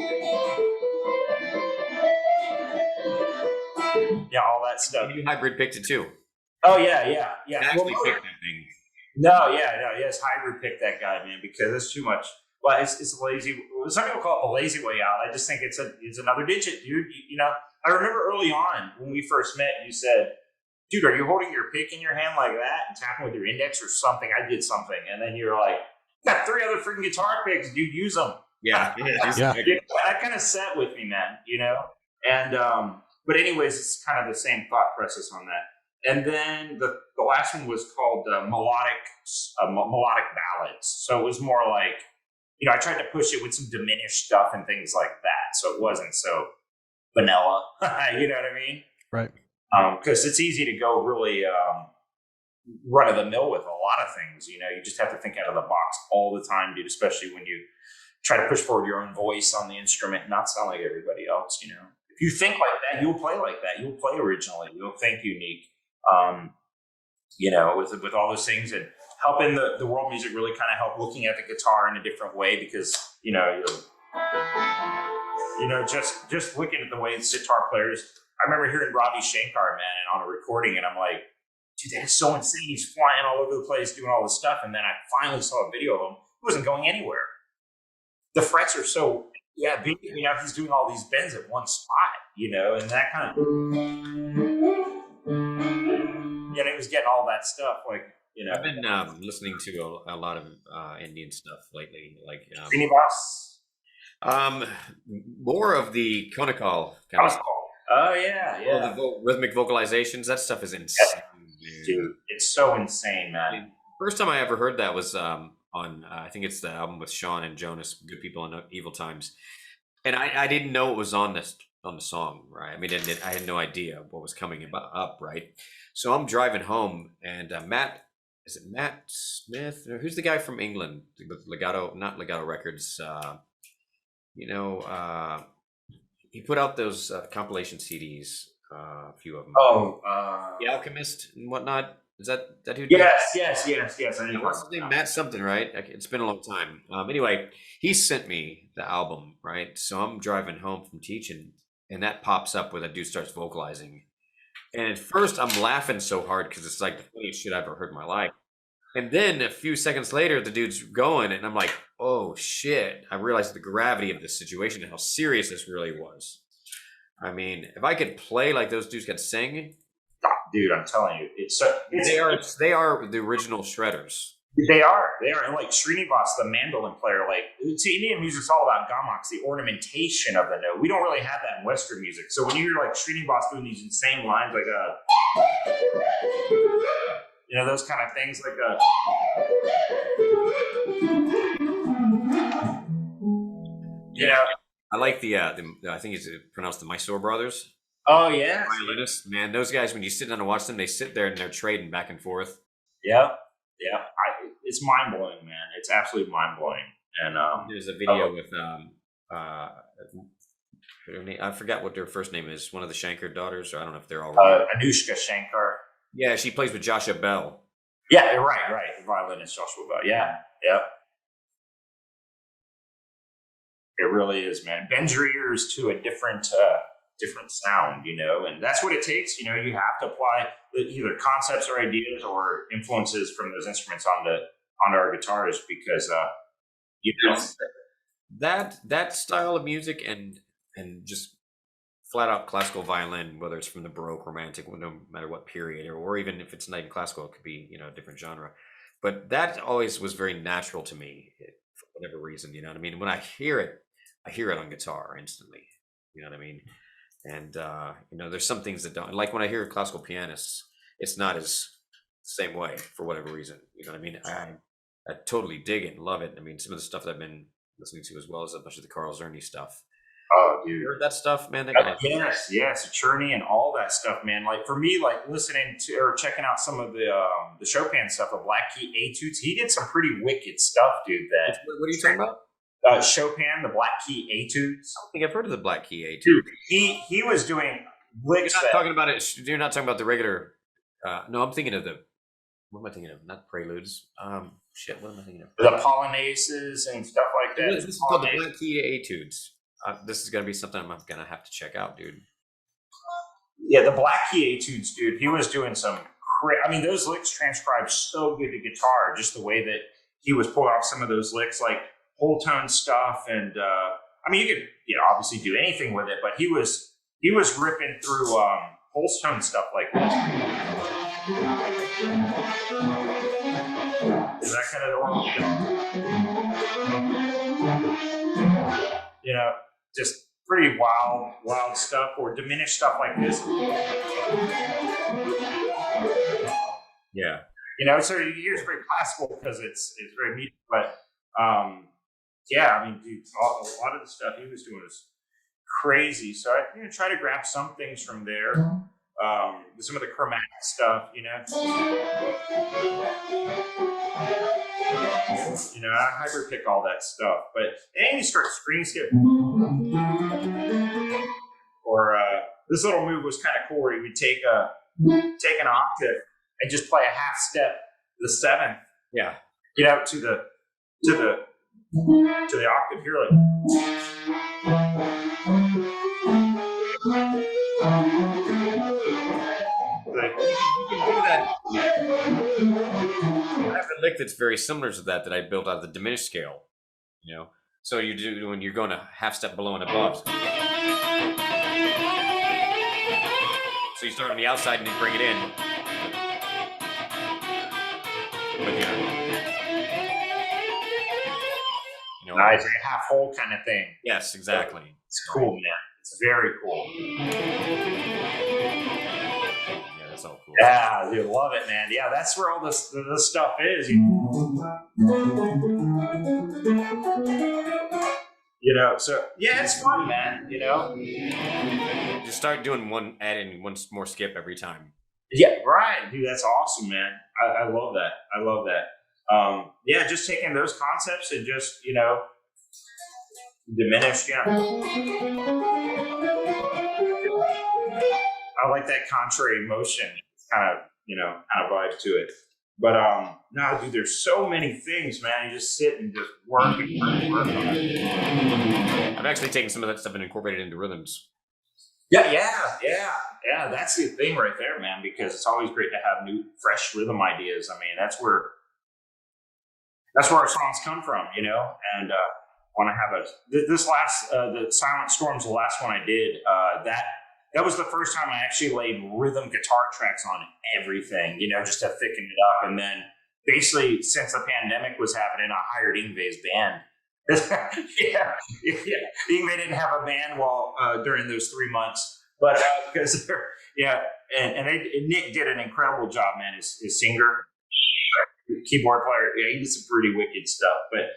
Yeah, all that stuff. You hybrid picked it too. Oh yeah. You actually picked that thing. No, yes, hybrid picked that guy, man, because it's too much. Well, it's lazy. Some people call it the lazy way out. I just think it's another digit, dude. I remember early on when we first met, you said, dude, are you holding your pick in your hand like that and tapping with your index or something? I did something. And then you're like, got 3 other freaking guitar picks, dude, use them. Yeah. That kind of sat with me, man, And, but anyways, it's kind of the same thought process on that. And then the last one was called melodic ballads. So it was more like, I tried to push it with some diminished stuff and things like that. So it wasn't so vanilla, you know what I mean? Right. Because it's easy to go really run of the mill with a lot of things. You just have to think out of the box all the time, dude, especially when you try to push forward your own voice on the instrument and not sound like everybody else, If you think like that, you'll play like that. You'll play originally. You'll think unique. With all those things and helping the world music really kind of help looking at the guitar in a different way because, just looking at the way the sitar players, I remember hearing Ravi Shankar, man, on a recording and I'm like, dude, that's so insane. He's flying all over the place doing all this stuff. And then I finally saw a video of him. He wasn't going anywhere. The frets are so, big. He's doing all these bends at one spot, and that kind of... he was getting all that stuff, like, I've been listening to a lot of Indian stuff lately, like Srinivas. More of the Konakal kind of stuff. Oh yeah. The rhythmic vocalizations. That stuff is insane, dude. It's so insane, man. First time I ever heard that was on I think it's the album with Sean and Jonas, Good People in Evil Times, and I didn't know it was on the song, right? I mean, I had no idea what was coming up, right? So I'm driving home, and Matt is it Matt Smith? Or who's the guy from England with Legato, not Legato Records? You know, he put out those compilation CDs, a few of them. Oh, The Alchemist and whatnot. Is that who? yes. I Yeah, what's his name? Matt something, right? It's been a long time. Anyway, he sent me the album, right? So I'm driving home from teaching, and that pops up where that dude starts vocalizing. And at first, I'm laughing so hard because it's like the funniest shit I've ever heard in my life. And then a few seconds later, the dude's going, and I'm like, oh shit. I realized the gravity of this situation and how serious this really was. I mean, if I could play like those dudes could sing, dude, I'm telling you, they are the original shredders. They are like Srinivas, the mandolin player. Like, see, Indian music's all about gammaks, the ornamentation of the note. We don't really have that in Western music. So when you hear like Srinivas doing these insane lines, like you know, those kind of things, like you know, I like the I think it's pronounced the Mysore Brothers. Oh yeah, violinists, man. Those guys, when you sit down and watch them, they sit there and they're trading back and forth. Yeah. It's mind blowing, man. It's absolutely mind blowing. And there's a video with I forgot what their first name is. One of the Shankar daughters, or I don't know if they're all Anushka Shankar. Yeah, she plays with Joshua Bell. Yeah, right. The violinist Joshua Bell. Yeah. It really is, man. Bends your ears to a different sound, you know, and that's what it takes. You know, you have to apply either concepts or ideas or influences from those instruments onto our guitars, because you know, that style of music and just flat out classical violin, whether it's from the Baroque, Romantic, no matter what period, or even if it's not even classical, it could be, you know, a different genre. But that always was very natural to me for whatever reason. You know what I mean? When I hear it on guitar instantly. You know what I mean? And you know, there's some things that don't, like when I hear classical pianists, it's not as the same way for whatever reason. You know what I mean? I totally dig it and love it. I mean, some of the stuff that I've been listening to, as well as a bunch of the Carl Czerny stuff. Oh, dude, you heard that stuff, man? That guy, yes, Czerny and all that stuff, man. Like for me, like listening to or checking out some of the Chopin stuff, the Black Key Etudes, he did some pretty wicked stuff, dude. What are you talking about? Chopin, the Black Key Etudes. I don't think I've heard of the Black Key Etude. Dude, he was doing licks. You're not talking about it. You're not talking about the regular. No, I'm thinking of the. What am I thinking of? Not preludes. Shit. What am I thinking of? The Polonaises and stuff like that. This is called the Black Key Etudes. This is gonna be something I'm gonna have to check out, dude. Yeah, the Black Key Etudes, dude. He was doing some. I mean, those licks transcribed so good to guitar. Just the way that he was pulling off some of those licks, like whole tone stuff, and I mean, you could obviously do anything with it, but he was ripping through whole tone stuff like this. Is that kind of you know, just pretty wild stuff, or diminished stuff like this. Yeah, you know, so you hear it's very classical because it's very medium, but yeah, I mean, dude, a lot of the stuff he was doing was crazy. So I try to grab some things from there. Some of the chromatic stuff, you know. You know, I hyper pick all that stuff. But then you start screen skip. Or this little move was kind of cool where you would take an octave and just play a half step, the seventh. Yeah. You know, to the octave here, like. I have a lick that's very similar to that I built out of the diminished scale. You know, so you do when you're going a half step below and above. So you start on the outside and you bring it in. But you know, Nice, like a half hole kind of thing. Yes, exactly. It's cool, man. It's very cool. Yeah, that's all cool. Yeah, you love it, man. Yeah, that's where all this stuff is. You know, so yeah, it's fun, man. You know, Just start doing adding one more skip every time. Yeah, right, dude. That's awesome, man. I love that. I love that. Yeah, just taking those concepts and just diminish. Yeah, I like that contrary motion. It's kind of vibe to it. But no, dude, there's so many things, man. You just sit and just work and work on it. I've actually taken some of that stuff and incorporated it into rhythms. Yeah. That's the thing right there, man. Because it's always great to have new, fresh rhythm ideas. I mean, that's where our songs come from, And want to have this last the Silent Storm's the last one I did. That was the first time I actually laid rhythm guitar tracks on everything, just to thicken it up. And then basically, since the pandemic was happening, I hired Yngwie's band. yeah. Yngwie didn't have a band during those 3 months, but because Nick did an incredible job, man. His singer, keyboard player, he did some pretty wicked stuff. But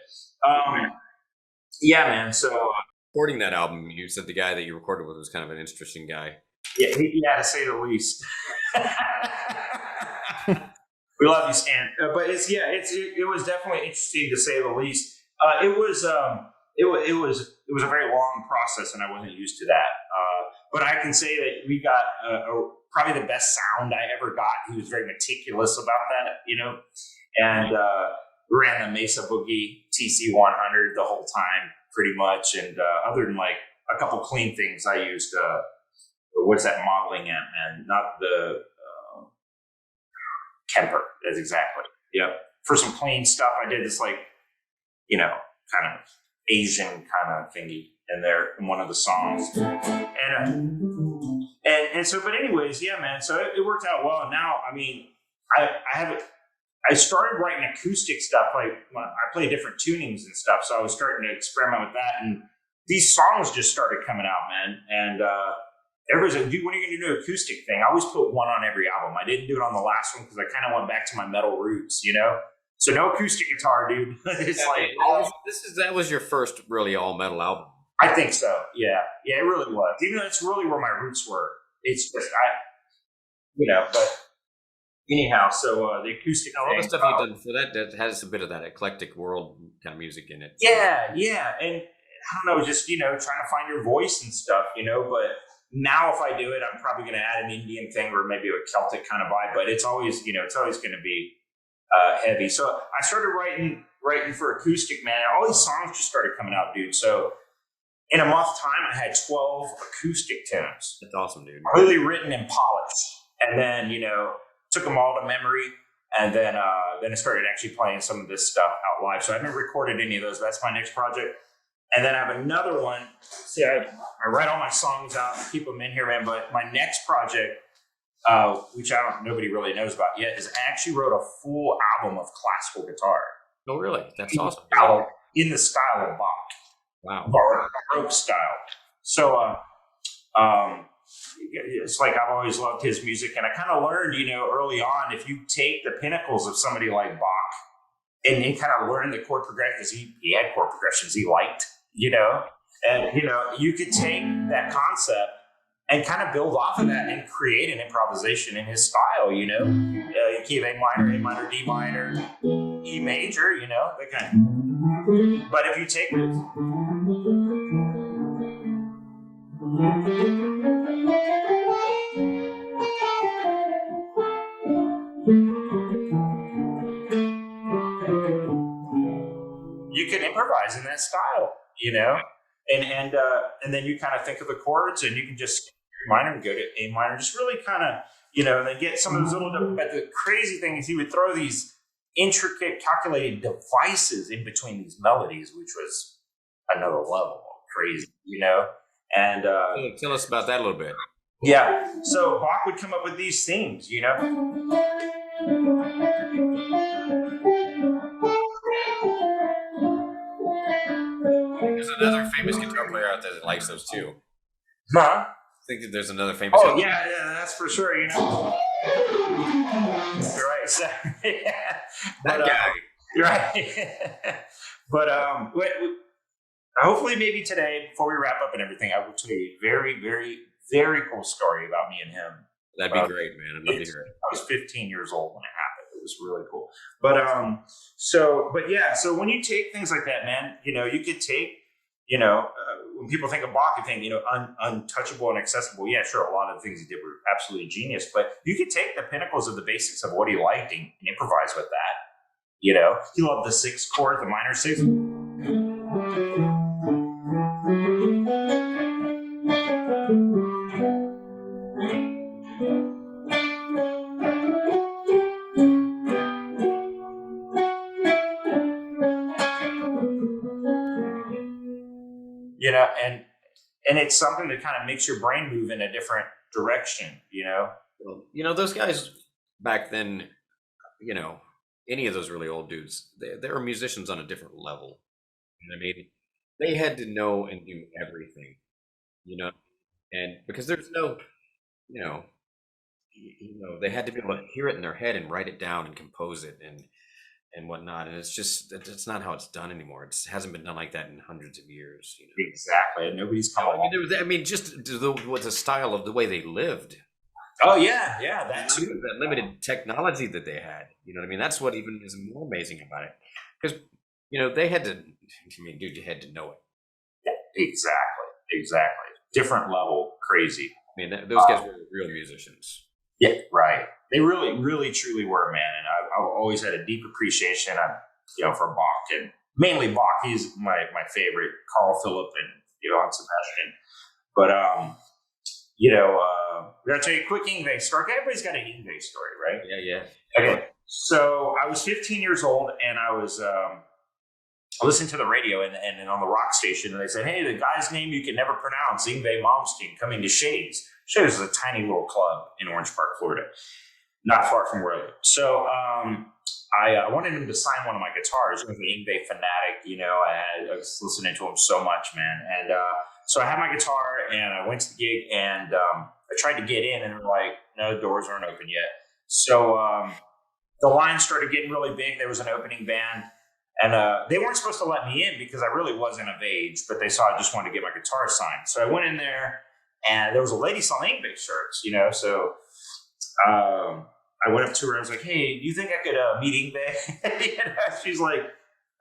yeah, man. So recording that album, you said the guy that you recorded with was kind of an interesting guy. Yeah, to say the least. We love you, Stan. But it was definitely interesting to say the least. It was a very long process, and I wasn't used to that. But I can say that we got probably the best sound I ever got. He was very meticulous about that, and we ran the Mesa Boogie TC100 the whole time, pretty much. And other than like a couple clean things, I used what's that modeling at, man? Not the Kemper. That's exactly. Yep. For some clean stuff, I did this kind of Asian kind of thingy in there in one of the songs. And so, but anyways, yeah, man. So it worked out well. And now, I mean, I started writing acoustic stuff. Like I play different tunings and stuff. So I was starting to experiment with that. And these songs just started coming out, man. And everybody's like, dude, when are you going to do an acoustic thing? I always put one on every album. I didn't do it on the last one because I kind of went back to my metal roots, So no acoustic guitar, dude. It's that was your first really all metal album. I think so. Yeah, it really was. Even though that's really where my roots were. It's just but anyhow. So the acoustic. All the stuff you've done for that has a bit of that eclectic world kind of music in it. Yeah, and I don't know, just trying to find your voice and stuff, But now, if I do it, I'm probably going to add an Indian thing or maybe a Celtic kind of vibe. But it's always, it's always going to be heavy. So I started writing for acoustic, man. And all these songs just started coming out, dude. So in a month's time, I had 12 acoustic tunes. That's awesome, dude. Completely written and polished. And then, took them all to memory. And then I started actually playing some of this stuff out live. So I haven't recorded any of those. That's my next project. And then I have another one. See, I write all my songs out and keep them in here, man. But my next project, which nobody really knows about yet, is I actually wrote a full album of classical guitar. Oh, really? That's awesome. In the style of Bach. Wow. Baroque style. So it's like I've always loved his music. And I kind of learned, early on, if you take the pinnacles of somebody like Bach and kind of learn the chord progressions, he had chord progressions he liked. And, you could take that concept and kind of build off of that and create an improvisation in his style, key of A minor, D minor, E major, that kind of. But if you take it. You can improvise in that style, and then you kind of think of the chords, and you can just minor and go to A minor, just really kind of, and then get some of those little. But the crazy thing is, he would throw these intricate, calculated devices in between these melodies, which was another level of crazy, And tell us about that a little bit. Yeah, so Bach would come up with these themes, There's another famous guitar player out there that likes those too. Huh? I think that there's another famous. Oh yeah, that's for sure. You're right. So, yeah. That guy. You're right. But hopefully, maybe today, before we wrap up and everything, I will tell you a very, very, very cool story about me and him. That'd be great, man. I'd love to hear it. I was 15 years old when it happened. It was really cool. But so when you take things like that, man, you could take, when people think of Bach, you think, untouchable and accessible. Yeah, sure. A lot of the things he did were absolutely genius, but you could take the pinnacles of the basics of what he liked and improvise with that. He loved the sixth chord, the minor sixth. And it's something that kind of makes your brain move in a different direction, Well, those guys back then, any of those really old dudes, they were musicians on a different level. I mean, they had to know and do everything, and because there's no, they had to be able to hear it in their head and write it down and compose it and whatnot. And it's not how it's done anymore. It hasn't been done like that in hundreds of years. Exactly. Nobody's coming. Just with the style of the way they lived. Oh yeah, that too. That limited technology that they had. That's what even is more amazing about it. Because they had to. Dude, you had to know it. Yeah, exactly. Different level, crazy. Those guys were real musicians. Yeah, right. They really, really, truly were, man. And I've always had a deep appreciation, for Bach, and mainly Bach. He's my favorite. Carl Philipp and Johann Sebastian. But we're gonna tell you a quick Yngwie story. Everybody's got an Yngwie story, right? Yeah. Okay. So I was 15 years old, and I was listening to the radio and on the rock station, and they said, "Hey, the guy's name you can never pronounce, Yngwie Malmsteen, coming to Shades." Shades is a tiny little club in Orange Park, Florida, not far from where I live. So I wanted him to sign one of my guitars. I was an Yngwie fanatic, I was listening to him so much, man. And so I had my guitar, and I went to the gig, and I tried to get in, and they're like, "No, the doors aren't open yet." So the line started getting really big. There was an opening band. And they weren't supposed to let me in because I really wasn't of age, but they saw I just wanted to get my guitar signed. So I went in there, and there was a lady selling Yngwie shirts, So I went up to her. I was like, "Hey, do you think I could meet Yngwie?" She's like,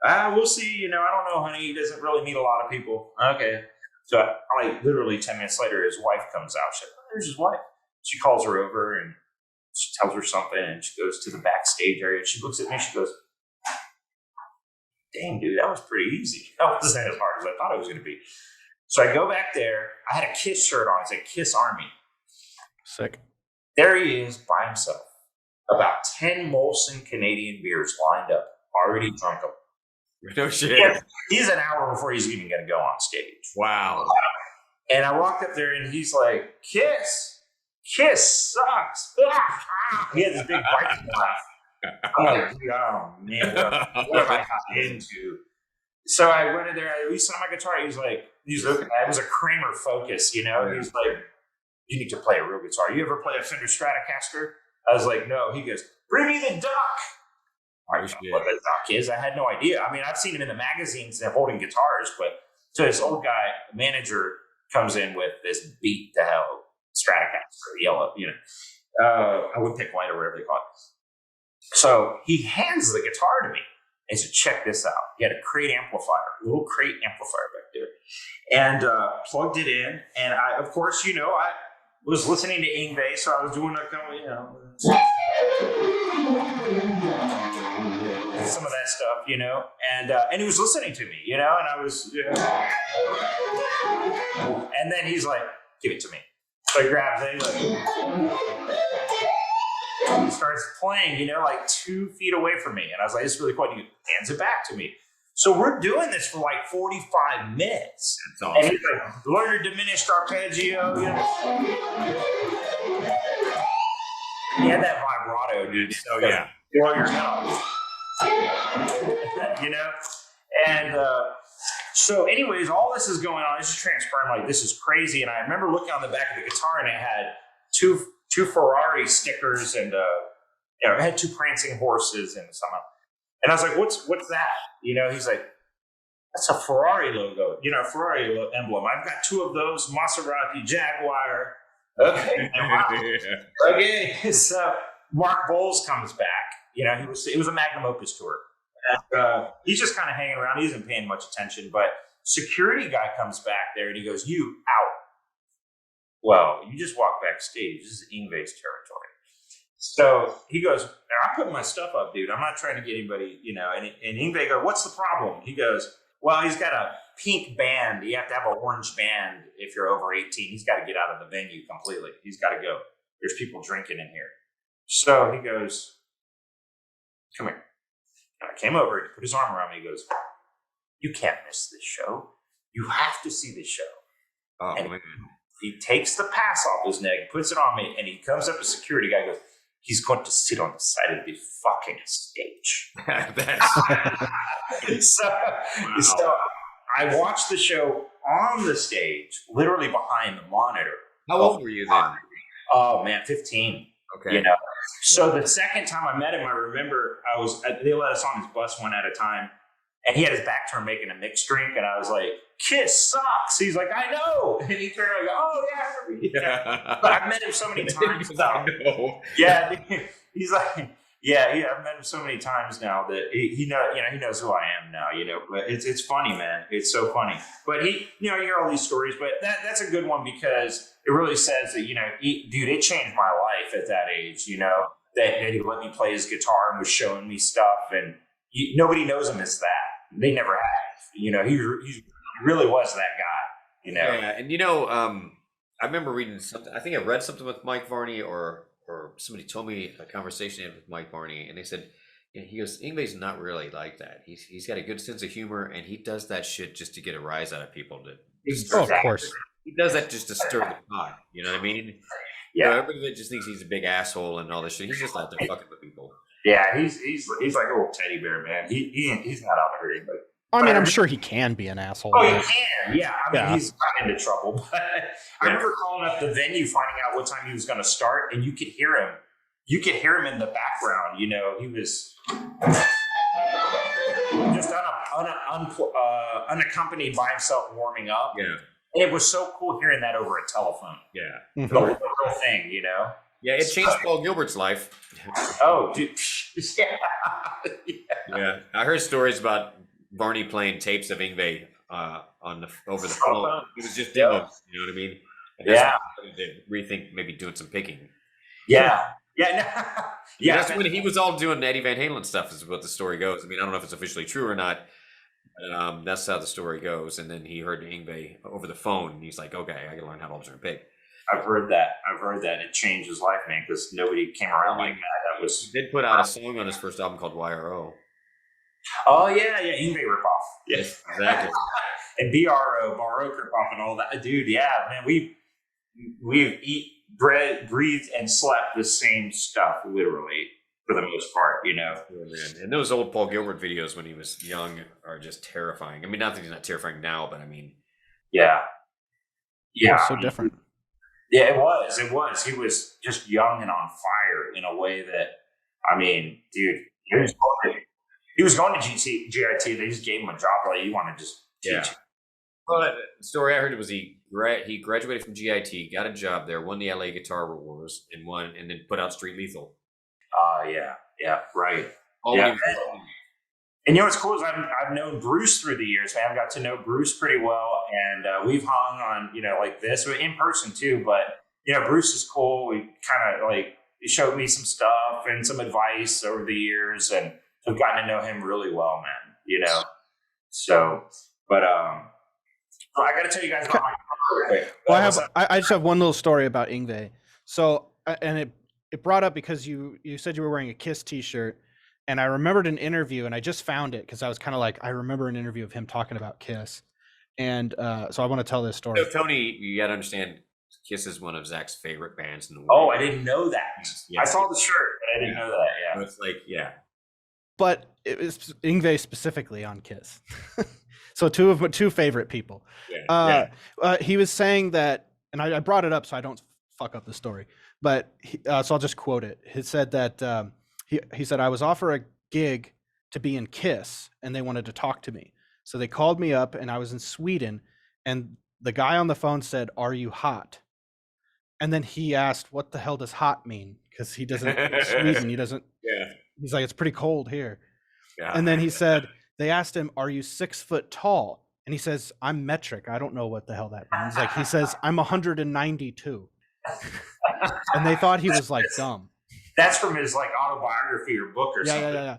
"We'll see. I don't know, honey. He doesn't really meet a lot of people." Okay. So literally 10 minutes later, his wife comes out. She's like, "Oh, there's his wife." She calls her over, and she tells her something, and she goes to the backstage area. And she looks at me. She goes, "Dang, dude, that was pretty easy. That wasn't as hard as I thought it was going to be." So I go back there. I had a KISS shirt on. It's a KISS Army. Sick. There he is by himself. About 10 Molson Canadian beers lined up, already drunk them. No shit. He's an hour before he's even going to go on stage. Wow. And I walked up there, and he's like, "KISS sucks." He had this big Viking laugh. I'm like, "Oh man, what have I got into?" So I went in there. I signed my guitar. He's like, it was a Kramer Focus, He was like, "You need to play a real guitar. You ever play a Fender Stratocaster?" I was like, "No." He goes, "Bring me the duck." I don't know what the duck is. I had no idea. I've seen him in the magazines holding guitars, but so this old guy, manager, comes in with this beat to hell Stratocaster, yellow, I would pick white or whatever they call it. So he hands the guitar to me and said, "Check this out." He had a crate amplifier, a little crate amplifier back there, and plugged it in. And I, of course, I was listening to Yngwie, so I was doing some of that stuff, and he was listening to me, and I was, and then he's like, "Give it to me." So I grabbed it, he starts playing, 2 feet away from me. And I was like, "This is really cool." And he hands it back to me. So we're doing this for 45 minutes. That's awesome. And he's like, "Learn your diminished arpeggio." He had that vibrato, dude. So yeah, blow your head off. And so anyways, all this is going on. This is transpiring this is crazy. And I remember looking on the back of the guitar, and it had two Ferrari stickers, and it had 2 prancing horses and something. And I was like, what's that? He's like, "That's a Ferrari logo, Ferrari emblem. I've got 2 of those, Maserati, Jaguar." Okay. Okay. So Mark Bowles comes back. It was a magnum opus tour. And, he's just kind of hanging around. He isn't paying much attention, but security guy comes back there and he goes, "You out." Well, you just walk backstage. This is Yngwie's territory. So he goes, "I'm putting my stuff up, dude. I'm not trying to get anybody, And Yngwie goes, "What's the problem?" He goes, "Well, he's got a pink band. You have to have an orange band if you're over 18. He's got to get out of the venue completely. He's got to go. There's people drinking in here." So he goes, "Come here." And I came over, he put his arm around me. He goes, "You can't miss this show. You have to see this show." Oh, and man. he takes the pass off his neck, puts it on me, and he comes up to security guy and goes, "He's going to sit on the side of the fucking stage." So I watched the show on the stage, literally behind the monitor. How old were you then? Oh man, 15. Okay. So the second time I met him, I remember they let us on his bus one at a time, and he had his back turned making a mixed drink, and I was like, "Kiss sucks." He's like, "I know," and he turned around and "Oh yeah, I remember." Yeah. But I've met him so many times now. Yeah, he's like, yeah, I've met him so many times now that he knows who I am now. But it's funny, man. It's so funny. But you hear all these stories, but that's a good one because it really says that dude, it changed my life at that age. That he let me play his guitar and was showing me stuff, and nobody knows him as that. They never have. He really was that guy. Yeah, and I remember reading something. I think I read something with Mike Varney, or somebody told me a conversation he had with Mike Varney, and they said, he goes, "Yngwie's not really like that. He's got a good sense of humor, and he does that shit just to get a rise out of people." Of course. He does that just to stir the pot. You know what I mean? Yeah. Everybody just thinks he's a big asshole and all this shit. He's just out there fucking with people. Yeah, he's like a little teddy bear, man. He's not out to hurt anybody. I mean, I'm sure he can be an asshole. Oh, he can. Yeah. I mean, he's not into trouble. But I remember calling up the venue, finding out what time he was going to start, and you could hear him. You could hear him in the background. He was just unaccompanied by himself warming up. Yeah. And it was so cool hearing that over a telephone. Yeah. The whole thing, Yeah, it changed Paul Gilbert's life. Oh, dude. Yeah. I heard stories about Barney playing tapes of Yngwie over the phone. It was just demos, you know what I mean? And that's to rethink maybe doing some picking. Yeah. That's when he was all doing Eddie Van Halen stuff, is what the story goes. I mean, I don't know if it's officially true or not. That's how the story goes. And then he heard Yngwie over the phone, and he's like, "Okay, I gotta learn how to alter and pick." I've heard that. It changed his life, man, because nobody came around like that. He did put out a song on his first album called YRO. Oh yeah, Yngwie ripoff. Yes, exactly. And BRO, Baroque ripoff, and all that, dude. Yeah, man, we've breathed, and slept the same stuff, literally, for the most part. Yeah, man. And those old Paul Gilbert videos when he was young are just terrifying. I mean, not that he's not terrifying now, but I mean, yeah, so different. Yeah, it was. He was just young and on fire in a way that, I mean, dude, he was going to GIT. They just gave him a job. Like, you want to just teach. Well, the story I heard was he graduated from GIT, got a job there, won the LA Guitar Awards, and then put out Street Lethal. Yeah, right. And what's cool is I've known Bruce through the years, man. I've got to know Bruce pretty well, and we've hung on, like this, in person too. But Bruce is cool. We kind of he showed me some stuff and some advice over the years, and I've gotten to know him really well, man. So, but I got to tell you guys about my. I just have one little story about Yngwie. So, and it brought up because you said you were wearing a Kiss T-shirt. And I remembered an interview, and I just found it because I was kind of like, I remember an interview of him talking about Kiss. And so I want to tell this story. So, Tony, you got to understand, Kiss is one of Zach's favorite bands in the world. Oh, I didn't know that. Yeah. I saw the shirt, but I didn't know that. Yeah. It's like, But it was Yngwie specifically on Kiss. So two favorite people. He was saying that, and I brought it up so I don't fuck up the story, but so I'll just quote it. He said that, he said, "I was offered a gig to be in Kiss, and they wanted to talk to me. So they called me up, and I was in Sweden, and the guy on the phone said, 'Are you hot?' And then he asked, "What the hell does hot mean?" Because he doesn't Sweden. He doesn't. Yeah. He's like, "It's pretty cold here." Yeah. And then he said, they asked him, "Are you 6 foot tall?" And he says, "I'm metric. I don't know what the hell that means." Like, he says, "I'm 192." And they thought he was like dumb. That's from his like autobiography or book or something. Yeah.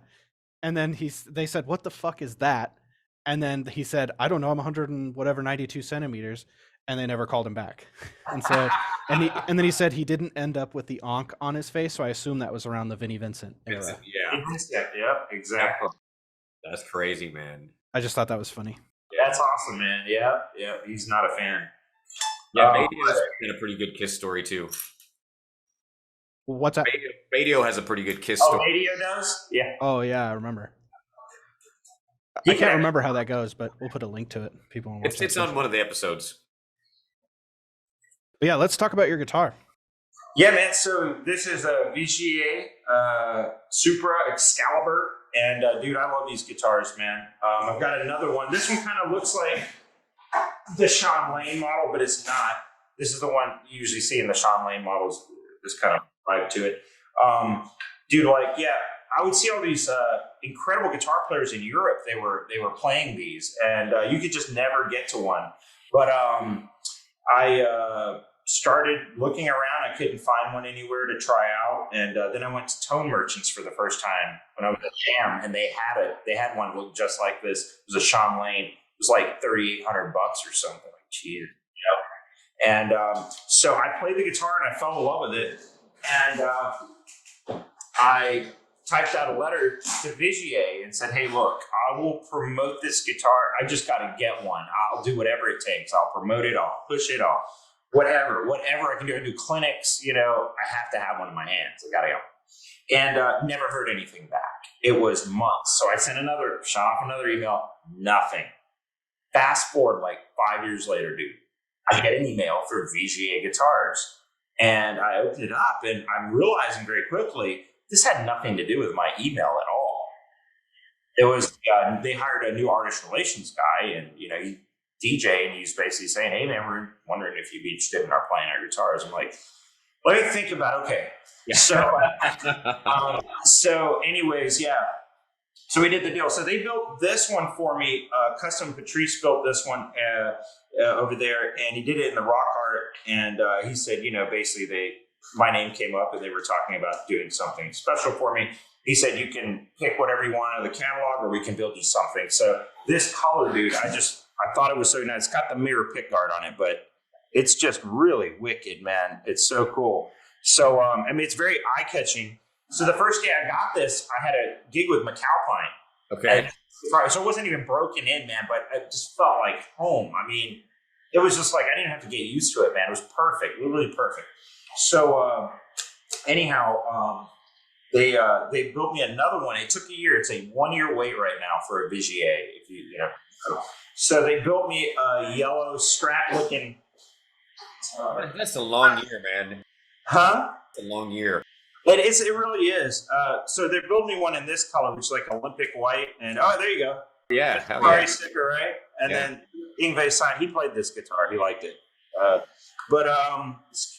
And then they said, "What the fuck is that?" And then he said, "I don't know. I'm 100 and whatever 92 centimeters." And they never called him back. And so, and then he said he didn't end up with the onk on his face. So I assume that was around the Vinnie Vincent era. Yeah, exactly. That's crazy, man. I just thought that was funny. That's awesome, man. Yeah. He's not a fan. Yeah, Badio's been a pretty good Kiss story too. What's that? Badio has a pretty good Kiss story. Badio does? Yeah. Oh yeah, I remember. I can't remember how that goes, but we'll put a link to it. People want to watch It's on one of the episodes. But yeah, let's talk about your guitar. Yeah, man. So this is a VGA Supra Excalibur. And dude, I love these guitars, man. I've got another one. This one kind of looks like the Sean Lane model, but it's not. This is the one you usually see in the Sean Lane models. This kind of vibe to it. Dude, like, yeah, I would see all these incredible guitar players in Europe. They were playing these, and you could just never get to one. But I started looking around. I couldn't find one anywhere to try out, and then I went to Tone Merchants for the first time when I was at Jam, and they had one look just like this. It was a Sean Lane. It was like $3,800 or something. Like, geez, And so I played the guitar and I fell in love with it, and I typed out a letter to Vigier and said, "Hey, look, I will promote this guitar. I just got to get one. I'll do whatever it takes. I'll promote it. I'll push it. I'll whatever I can do. I do clinics. I have to have one in my hands. I got to go." And never heard anything back. It was months. So I shot off another email. Nothing. Fast forward like 5 years later, dude, I get an email for VGA Guitars, and I open it up, and I'm realizing very quickly this had nothing to do with my email at all. It was they hired a new artist relations guy, and he DJ, and he's basically saying, "Hey man, we're wondering if you'd be interested in our playing our guitars." I'm like, let me think about it. Okay. So anyways, yeah. So we did the deal. So they built this one for me. Custom Patrice built this one over there, and he did it in the rock art. And he said, basically my name came up, and they were talking about doing something special for me. He said, "You can pick whatever you want out of the catalog, or we can build you something." So this color, dude, I thought it was so nice. It's got the mirror pick guard on it, but it's just really wicked, man. It's so cool. So, it's very eye-catching. So the first day I got this, I had a gig with McAlpine. Okay. So it wasn't even broken in, man, but it just felt like home. I mean, it was just like, I didn't have to get used to it, man. It was perfect, literally perfect. So anyhow, they built me another one. It took a year. It's a 1-year wait right now for a Vigier. So they built me a yellow Strat looking. That's a long year, man. Huh? It's a long year. It is. It really is. So they're building me one in this color, which is like Olympic white. And there you go. Yeah. Hell Ferrari yeah. sticker, right? And then Yngwie signed. He played this guitar. He liked it. But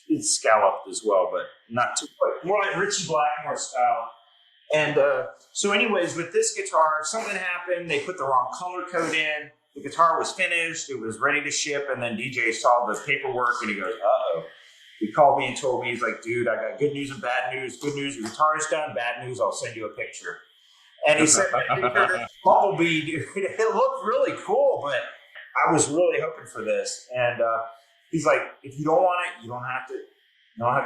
it's scalloped as well, but not too quick. More like Richie Blackmore style. And so anyways, with this guitar, something happened. They put the wrong color code in. The guitar was finished. It was ready to ship. And then DJ saw the paperwork and he goes, "Uh-oh." He called me and told me, he's like, "Dude, I got good news and bad news. Good news, your guitar is done. Bad news, I'll send you a picture." And he sent me a picture of this Bumblebee, dude. It looked really cool, but I was really hoping for this. And he's like, "If you don't want it, you don't have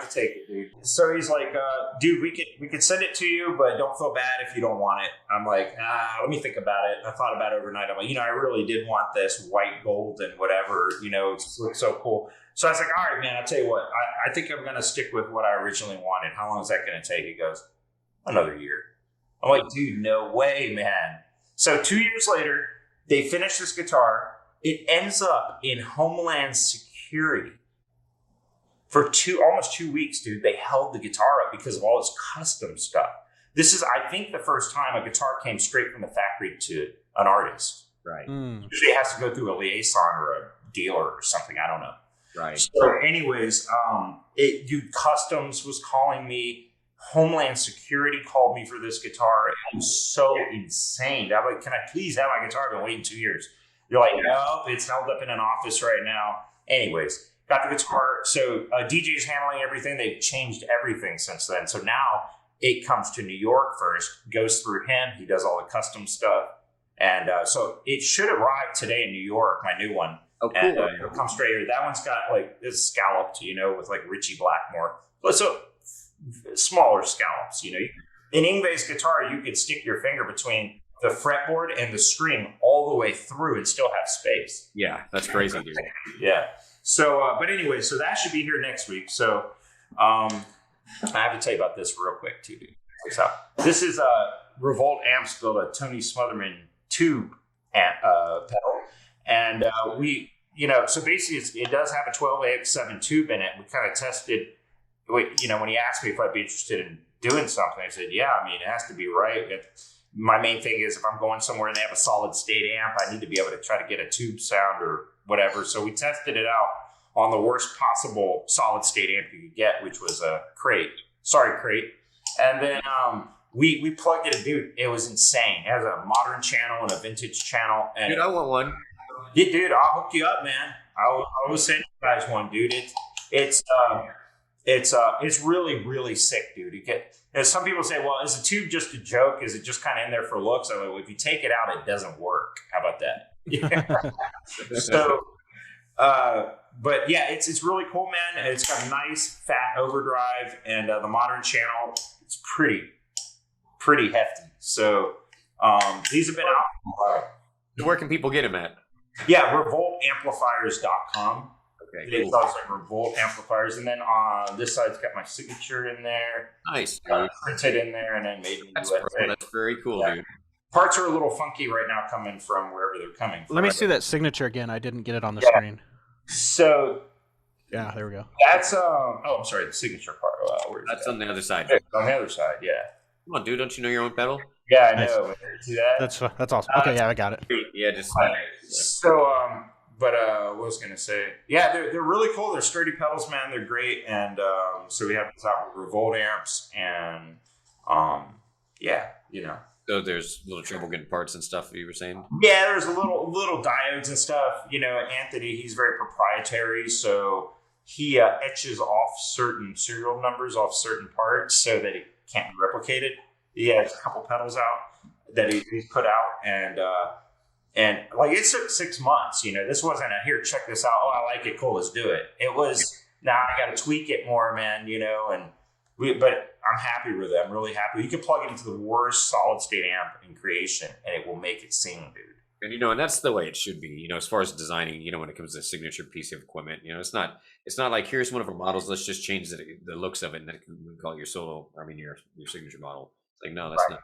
to take it, dude." So he's like, "Dude, we could send it to you, but don't feel bad if you don't want it." I'm like, let me think about it. I thought about it overnight. I'm like, I really did want this white gold and whatever, it looks so cool. So I was like, "All right, man, I'll tell you what, I think I'm going to stick with what I originally wanted. How long is that going to take?" He goes, "Another year." I'm like, "Dude, no way, man." So 2 years later, they finish this guitar. It ends up in Homeland Security. For almost 2 weeks, dude, they held the guitar up because of all this custom stuff. This is, I think, the first time a guitar came straight from the factory to an artist. Right. Usually it has to go through a liaison or a dealer or something. I don't know. Right. So anyways, dude, Customs was calling me. Homeland Security called me for this guitar. It was so insane. I'm like, can I please have my guitar? I've been waiting 2 years. They're like, no, it's held up in an office right now. Anyways, got the guitar. So DJ's handling everything. They've changed everything since then. So now it comes to New York first, goes through him. He does all the custom stuff. And so it should arrive today in New York, my new one. Oh, cool. And it'll come straight here. That one's got like, it's scalloped, with like Richie Blackmore. But so smaller scallops, In Yngwie's guitar, you could stick your finger between the fretboard and the string all the way through and still have space. Yeah, that's crazy, dude. Yeah. So, but anyway, so that should be here next week. So, I have to tell you about this real quick too, dude. So, this is Revolt Amps built a Tony Smotherman tube pedal, and we, so basically it does have a 12AX7 tube in it. We kind of tested. When he asked me if I'd be interested in doing something, I said, yeah, I mean, it has to be right. My main thing is if I'm going somewhere and they have a solid state amp, I need to be able to try to get a tube sound or whatever. So we tested it out on the worst possible solid state amp you could get, which was a crate. Sorry, crate. And then we plugged it in, dude. It was insane. It has a modern channel and a vintage channel. And dude, I want one. Yeah, dude, I'll hook you up, man. I will send you guys one, dude. It's really, really sick, dude. Some people say, well, is the tube just a joke? Is it just kind of in there for looks? I'm like, well, if you take it out, it doesn't work. How about that? Yeah. So, but yeah, it's really cool, man. It's got a nice fat overdrive, and the modern channel, it's pretty hefty. So, these have been out. Where can people get them at? Yeah, revoltamplifiers.com. Okay, it's also like Revolt amplifiers, and then on this side, it's got my signature in there. Nice. Printed in there, and then made in the USA. That's very cool, dude. Parts are a little funky right now, coming from wherever they're coming from. Let me see that signature again. I didn't get it on the screen. So, yeah, there we go. That's I'm sorry, the signature part. That's on the other side. On the other side, yeah. Come on, dude. Don't you know your own pedal? Yeah, I know. See that? That's awesome. Okay, yeah, I got it. Yeah, just. So, but what was I gonna say? Yeah, they're really cool. They're sturdy pedals, man. They're great, and so we have this out with Revolt amps, and yeah, So there's a little trouble getting parts and stuff. You were saying? Yeah, there's a little diodes and stuff. Anthony, he's very proprietary, so he etches off certain serial numbers off certain parts so that it can't be replicated. He has a couple pedals out that he's put out, and like it took 6 months. This wasn't a here, check this out. Oh, I like it, cool, let's do it. It was now I got to tweak it more, man. But I'm happy with it. I'm really happy. You can plug it into the worst solid state amp in creation, and it will make it sing, dude. And and that's the way it should be. As far as designing, when it comes to a signature piece of equipment, it's not like here's one of our models. Let's just change the looks of it, and then we call it your solo. I mean your signature model. It's like no, that's not.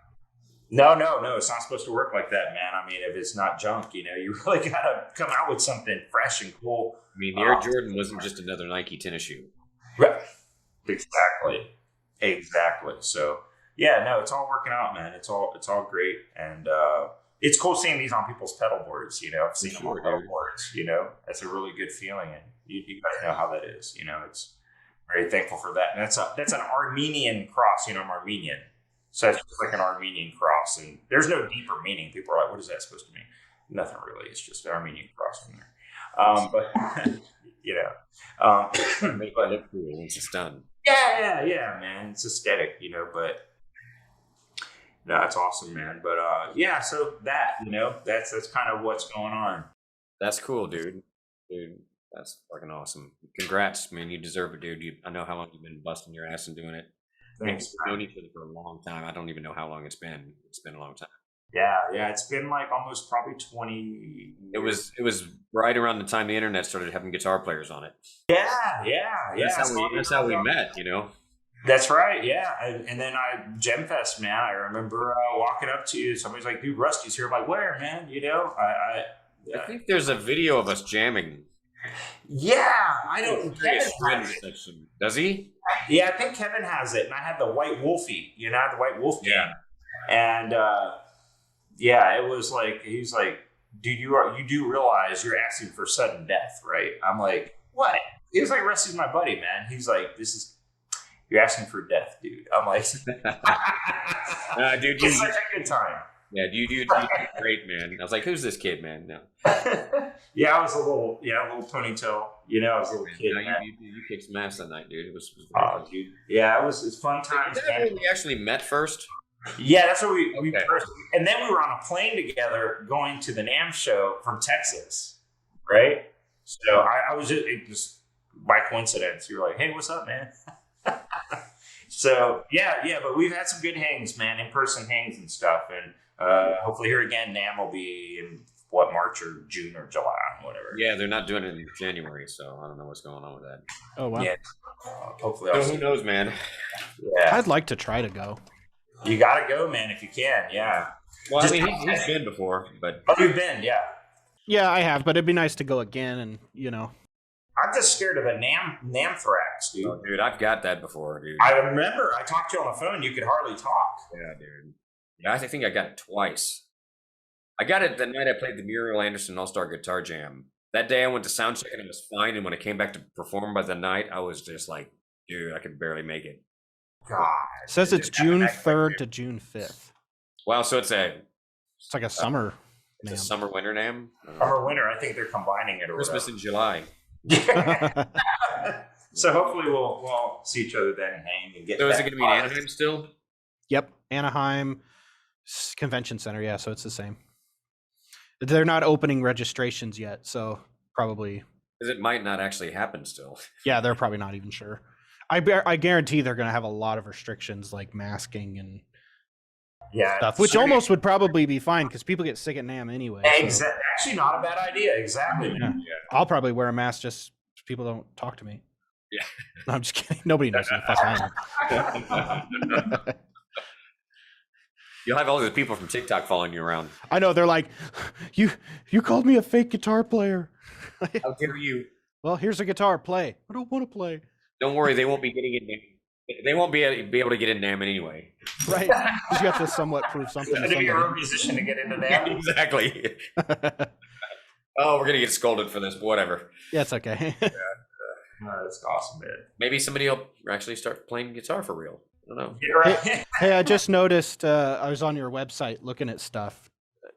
No. It's not supposed to work like that, man. I mean, if it's not junk, you really gotta come out with something fresh and cool. I mean, the Air Jordan wasn't just another Nike tennis shoe. Right. Exactly. So yeah, no, it's all working out, man. It's all great, and it's cool seeing these on people's pedal boards. I've seen them on pedal boards. That's a really good feeling, and you guys know how that is. It's very thankful for that. And that's an Armenian cross. I'm Armenian, so it's just like an Armenian cross, and there's no deeper meaning. People are like, "What is that supposed to mean?" Nothing really. It's just an Armenian cross in there. But Make it look cool once it's done. Yeah, man. It's aesthetic, but no, it's awesome, man. But yeah, so that's kind of what's going on. That's cool, dude. That's fucking awesome. Congrats, man. You deserve it, dude. I know how long you've been busting your ass and doing it. Thanks. We've known each other for a long time. I don't even know how long it's been. It's been a long time. Yeah. It's been like almost probably 20 years. It was right around the time the internet started having guitar players on it. Yeah. That's how we met, That's right, yeah. And then Gemfest, man, I remember walking up to you. Somebody's like, dude, Rusty's here. I'm like, where, man? I think there's a video of us jamming. Yeah, I don't. Does he? Yeah, I think Kevin has it, and I had the White Wolfie. The White Wolf game, and it was like he's like, dude, you do realize you're asking for sudden death, right? I'm like, what? he was like, Rusty's my buddy, man. He's like, you're asking for death, dude. I'm like, dude, it's such a good time. Yeah, you great, man. I was like, who's this kid, man? No. Yeah, I was a little ponytail. I was a little kid. You kicked some ass that night, dude. It was dude. Yeah, it's fun times. Is that when we actually met first? Yeah, that's where we first, and then we were on a plane together going to the NAMM show from Texas, right? So I was just by coincidence. You were like, "Hey, what's up, man?" So yeah, but we've had some good hangs, man, in-person hangs and stuff, and hopefully here again, NAMM will be in March or June or July, whatever. Yeah, they're not doing it in January, so I don't know what's going on with that. Oh wow. Yeah, hopefully. So who knows, man? Yeah, I'd like to try to go. You gotta go, man, if you can. Yeah. Well, I mean, he's been before, but you've been, yeah. Yeah, I have, but it'd be nice to go again, and I'm just scared of a NAMthrax, dude. Oh, dude, I've got that before, dude. I remember I talked to you on the phone. You could hardly talk. Yeah, dude. Yeah, I think I got it twice. I got it the night I played the Muriel Anderson All-Star Guitar Jam. That day I went to sound check and it was fine. And when I came back to perform by the night, I was just like, dude, I could barely make it. God. It says it's June 3rd to June 5th. Wow, so it's like a summer. It's a summer winter NAMM. Summer winter. I think they're combining it. Or Christmas in July. So hopefully we'll see each other then and hang and get. So is it going to be in Anaheim still? Yep, Anaheim Convention Center. Yeah, so it's the same. They're not opening registrations yet, so probably. Because it might not actually happen still. Yeah, they're probably not even sure. I guarantee they're going to have a lot of restrictions like masking and stuff, which almost would probably be fine because people get sick at NAMM anyway. Exactly. So. Actually, not a bad idea. Exactly. Yeah. I'll probably wear a mask just so people don't talk to me. Yeah. No, I'm just kidding. Nobody knows who the fuck I am. You'll have all these people from TikTok following you around. I know. They're like, you called me a fake guitar player. How dare you? Well, here's a guitar. Play. I don't want to play. Don't worry, they won't be getting in. They won't be able to get in NAMM anyway. Right? Because you have to somewhat prove something to somebody. You're a musician to get into NAMM. Yeah, exactly. Oh, we're gonna get scolded for this, but whatever. Yeah, it's okay. That's awesome, man. Maybe somebody will actually start playing guitar for real. I don't know. Yeah, right. Hey, I just noticed. I was on your website looking at stuff,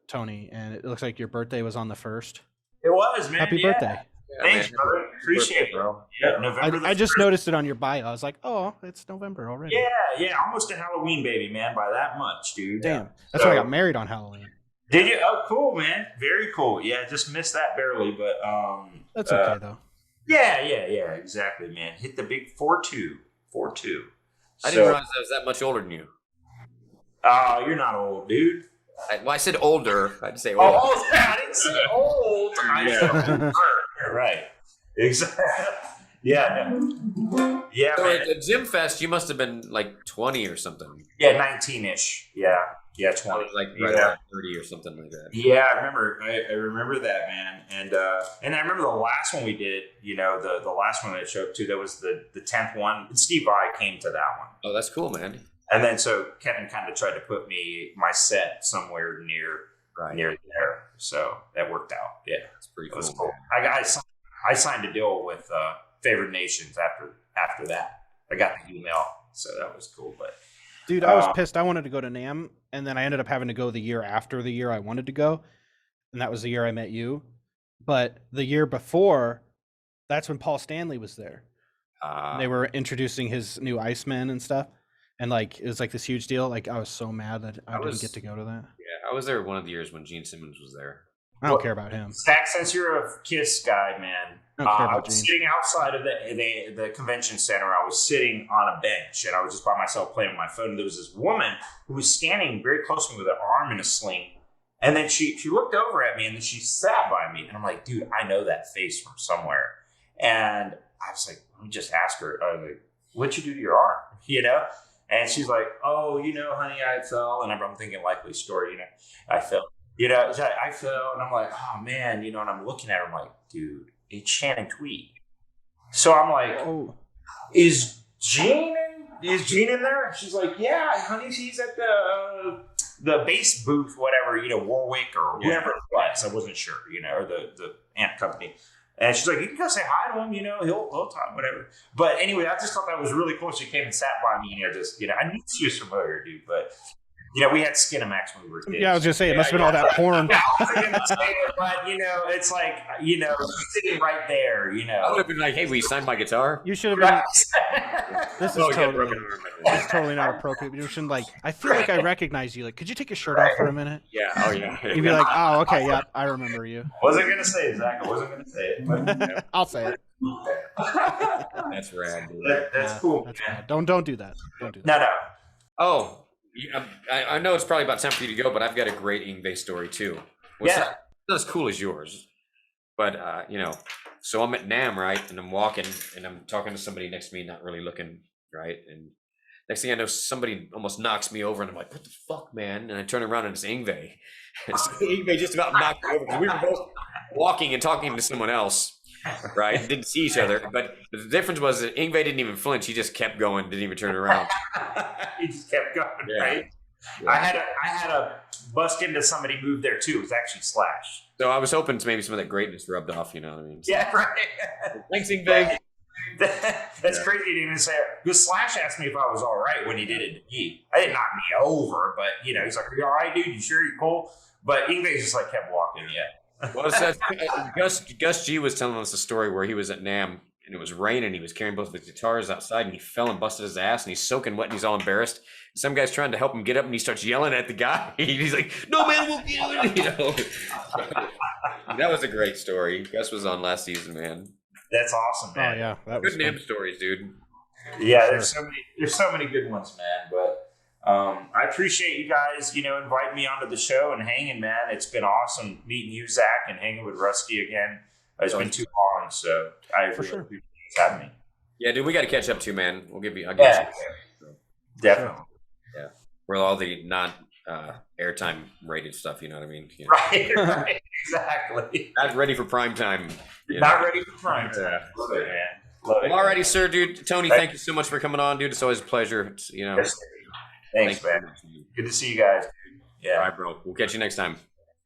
Tony, and it looks like your birthday was on the 1st. It was, man. Happy birthday. Yeah, thanks, brother. Appreciate it, bro. Yeah, November. I just noticed it on your bio. I was like, oh, it's November already. Yeah, almost a Halloween baby, man, by that much, dude. Damn. That's why I got married on Halloween. Did you? Oh, cool, man. Very cool. Yeah, just missed that barely, but that's okay though. Yeah, exactly, man. Hit the big 4-2. 4-2. I didn't realize I was that much older than you. Oh, you're not old, dude. I said older. I didn't say old. Oh, I didn't say old. I said older. Right. Exactly. Yeah. No. Yeah, so man. at Gym Fest, you must have been like 20 or something. Yeah, 19-ish. Yeah, 20. Like right around 30 or something like that. Yeah, I remember. I remember that, man. And I remember the last one we did. The last one that I showed up to. That was the 10th one. Steve Vai came to that one. Oh, that's cool, man. And then so Kevin kind of tried to put my set somewhere near there. So that worked out. Yeah, it's pretty cool. Cool. I signed a deal with Favored Nations after that. I got the email, so that was cool. But dude, I was pissed. I wanted to go to NAMM, and then I ended up having to go the year after the year I wanted to go, and that was the year I met you. But the year before, that's when Paul Stanley was there. They were introducing his new Iceman and stuff, and like it was like this huge deal. Like I was so mad that I didn't get to go to that. Yeah, I was there one of the years when Gene Simmons was there. I don't care about him. Zach, since you're a Kiss guy, man, I was sitting outside of the convention center. I was sitting on a bench, and I was just by myself playing with my phone. And there was this woman who was standing very close to me with her arm in a sling. And then she looked over at me, and then she sat by me. And I'm like, dude, I know that face from somewhere. And I was like, let me just ask her, like, what'd you do to your arm? And she's like, oh, honey, I fell. And I'm thinking likely story, I fell. I fell, and I'm like, oh man, and I'm looking at her, I'm like, dude, it's Shannon Tweed. So I'm like, oh, is Gene in there? And she's like, yeah, honey, she's at the bass booth, whatever, Warwick or whoever it was. I wasn't sure, or the amp company. And she's like, you can go say hi to him, you know, he'll talk, whatever. But anyway, I just thought that was really cool. She came and sat by me, and I just, you know, I knew she was familiar, dude, but you know, we had Skinamax when we were kids. Yeah, I was gonna say it must have been all that porn. Yeah, I wasn't gonna say it, but you know, it's like, you know, sitting right there, you know. I would have been like, hey, will you sign my guitar? You should have been. Right. This is Oh, yeah, totally, broken arm. this is totally not appropriate. You shouldn't like. I feel like I recognize you. Like, could you take your shirt off for a minute? Yeah. Oh yeah. You'd be like, oh, okay, yeah, I remember you. Wasn't gonna say it, Zach. I wasn't gonna say it. But, you know. I'll say it. That's rad, dude. That's cool. That's man. bad. Don't do that. Don't do that. No. Oh, I know it's probably about time for you to go, but I've got a great Yngwie story too. Well, Yeah. not as cool as yours, but you know, so I'm at NAMM, right, and I'm walking, and I'm talking to somebody next to me, not really looking, right, and next thing I know, somebody almost knocks me over, and I'm like, "What the fuck, man?" And I turn around, and it's Yngwie. So Yngwie just about knocked me over because we were both walking and talking to someone else. Right, didn't see each other, but the difference was that Yngwie didn't even flinch; he just kept going, didn't even turn around. He just kept going, Yeah. right? Yeah. I had a bust into somebody moved there too. It was actually Slash. So I was hoping maybe some of that greatness rubbed off. You know what I mean? So, Yeah, right. thanks, Yngwie. That's Yeah. crazy to even say. Because Slash asked me if I was all right when he did it to me. I didn't knock me over, but you know, he's like, "Are you all right, dude? You sure you're cool?" But Yngwie just like kept walking. Yeah. Well, it's that, Gus G was telling us a story where he was at NAMM and it was raining. He was carrying both of his guitars outside and he fell and busted his ass and he's soaking wet and he's all embarrassed. Some guy's trying to help him get up and he starts yelling at the guy. He's like, "No, man, we'll get it." You know, that was a great story. Gus was on last season, man. That's awesome, Oh man. yeah, that was Good fun. NAMM stories, dude. Yeah, there's so many good ones, man. But I appreciate you guys, you know, inviting me onto the show and hanging, man. It's been awesome meeting you, Zach, and hanging with Rusty again. It's been too long, so I really sure. appreciate you having me. Yeah, dude, we got to catch up too, man. I'll get Yeah, you. definitely. Yeah, for all the non airtime rated stuff, you know what I mean? You know, Right, exactly. not ready for prime time. You Not know? ready for prime time. Yeah. Love it, man. Love it. Well, alrighty, sir, dude. Tony, thank you so much for coming on, dude. It's always a pleasure. It's, you know, Thanks, man. you. Good to see you guys. Yeah. All right, bro. We'll catch you next time.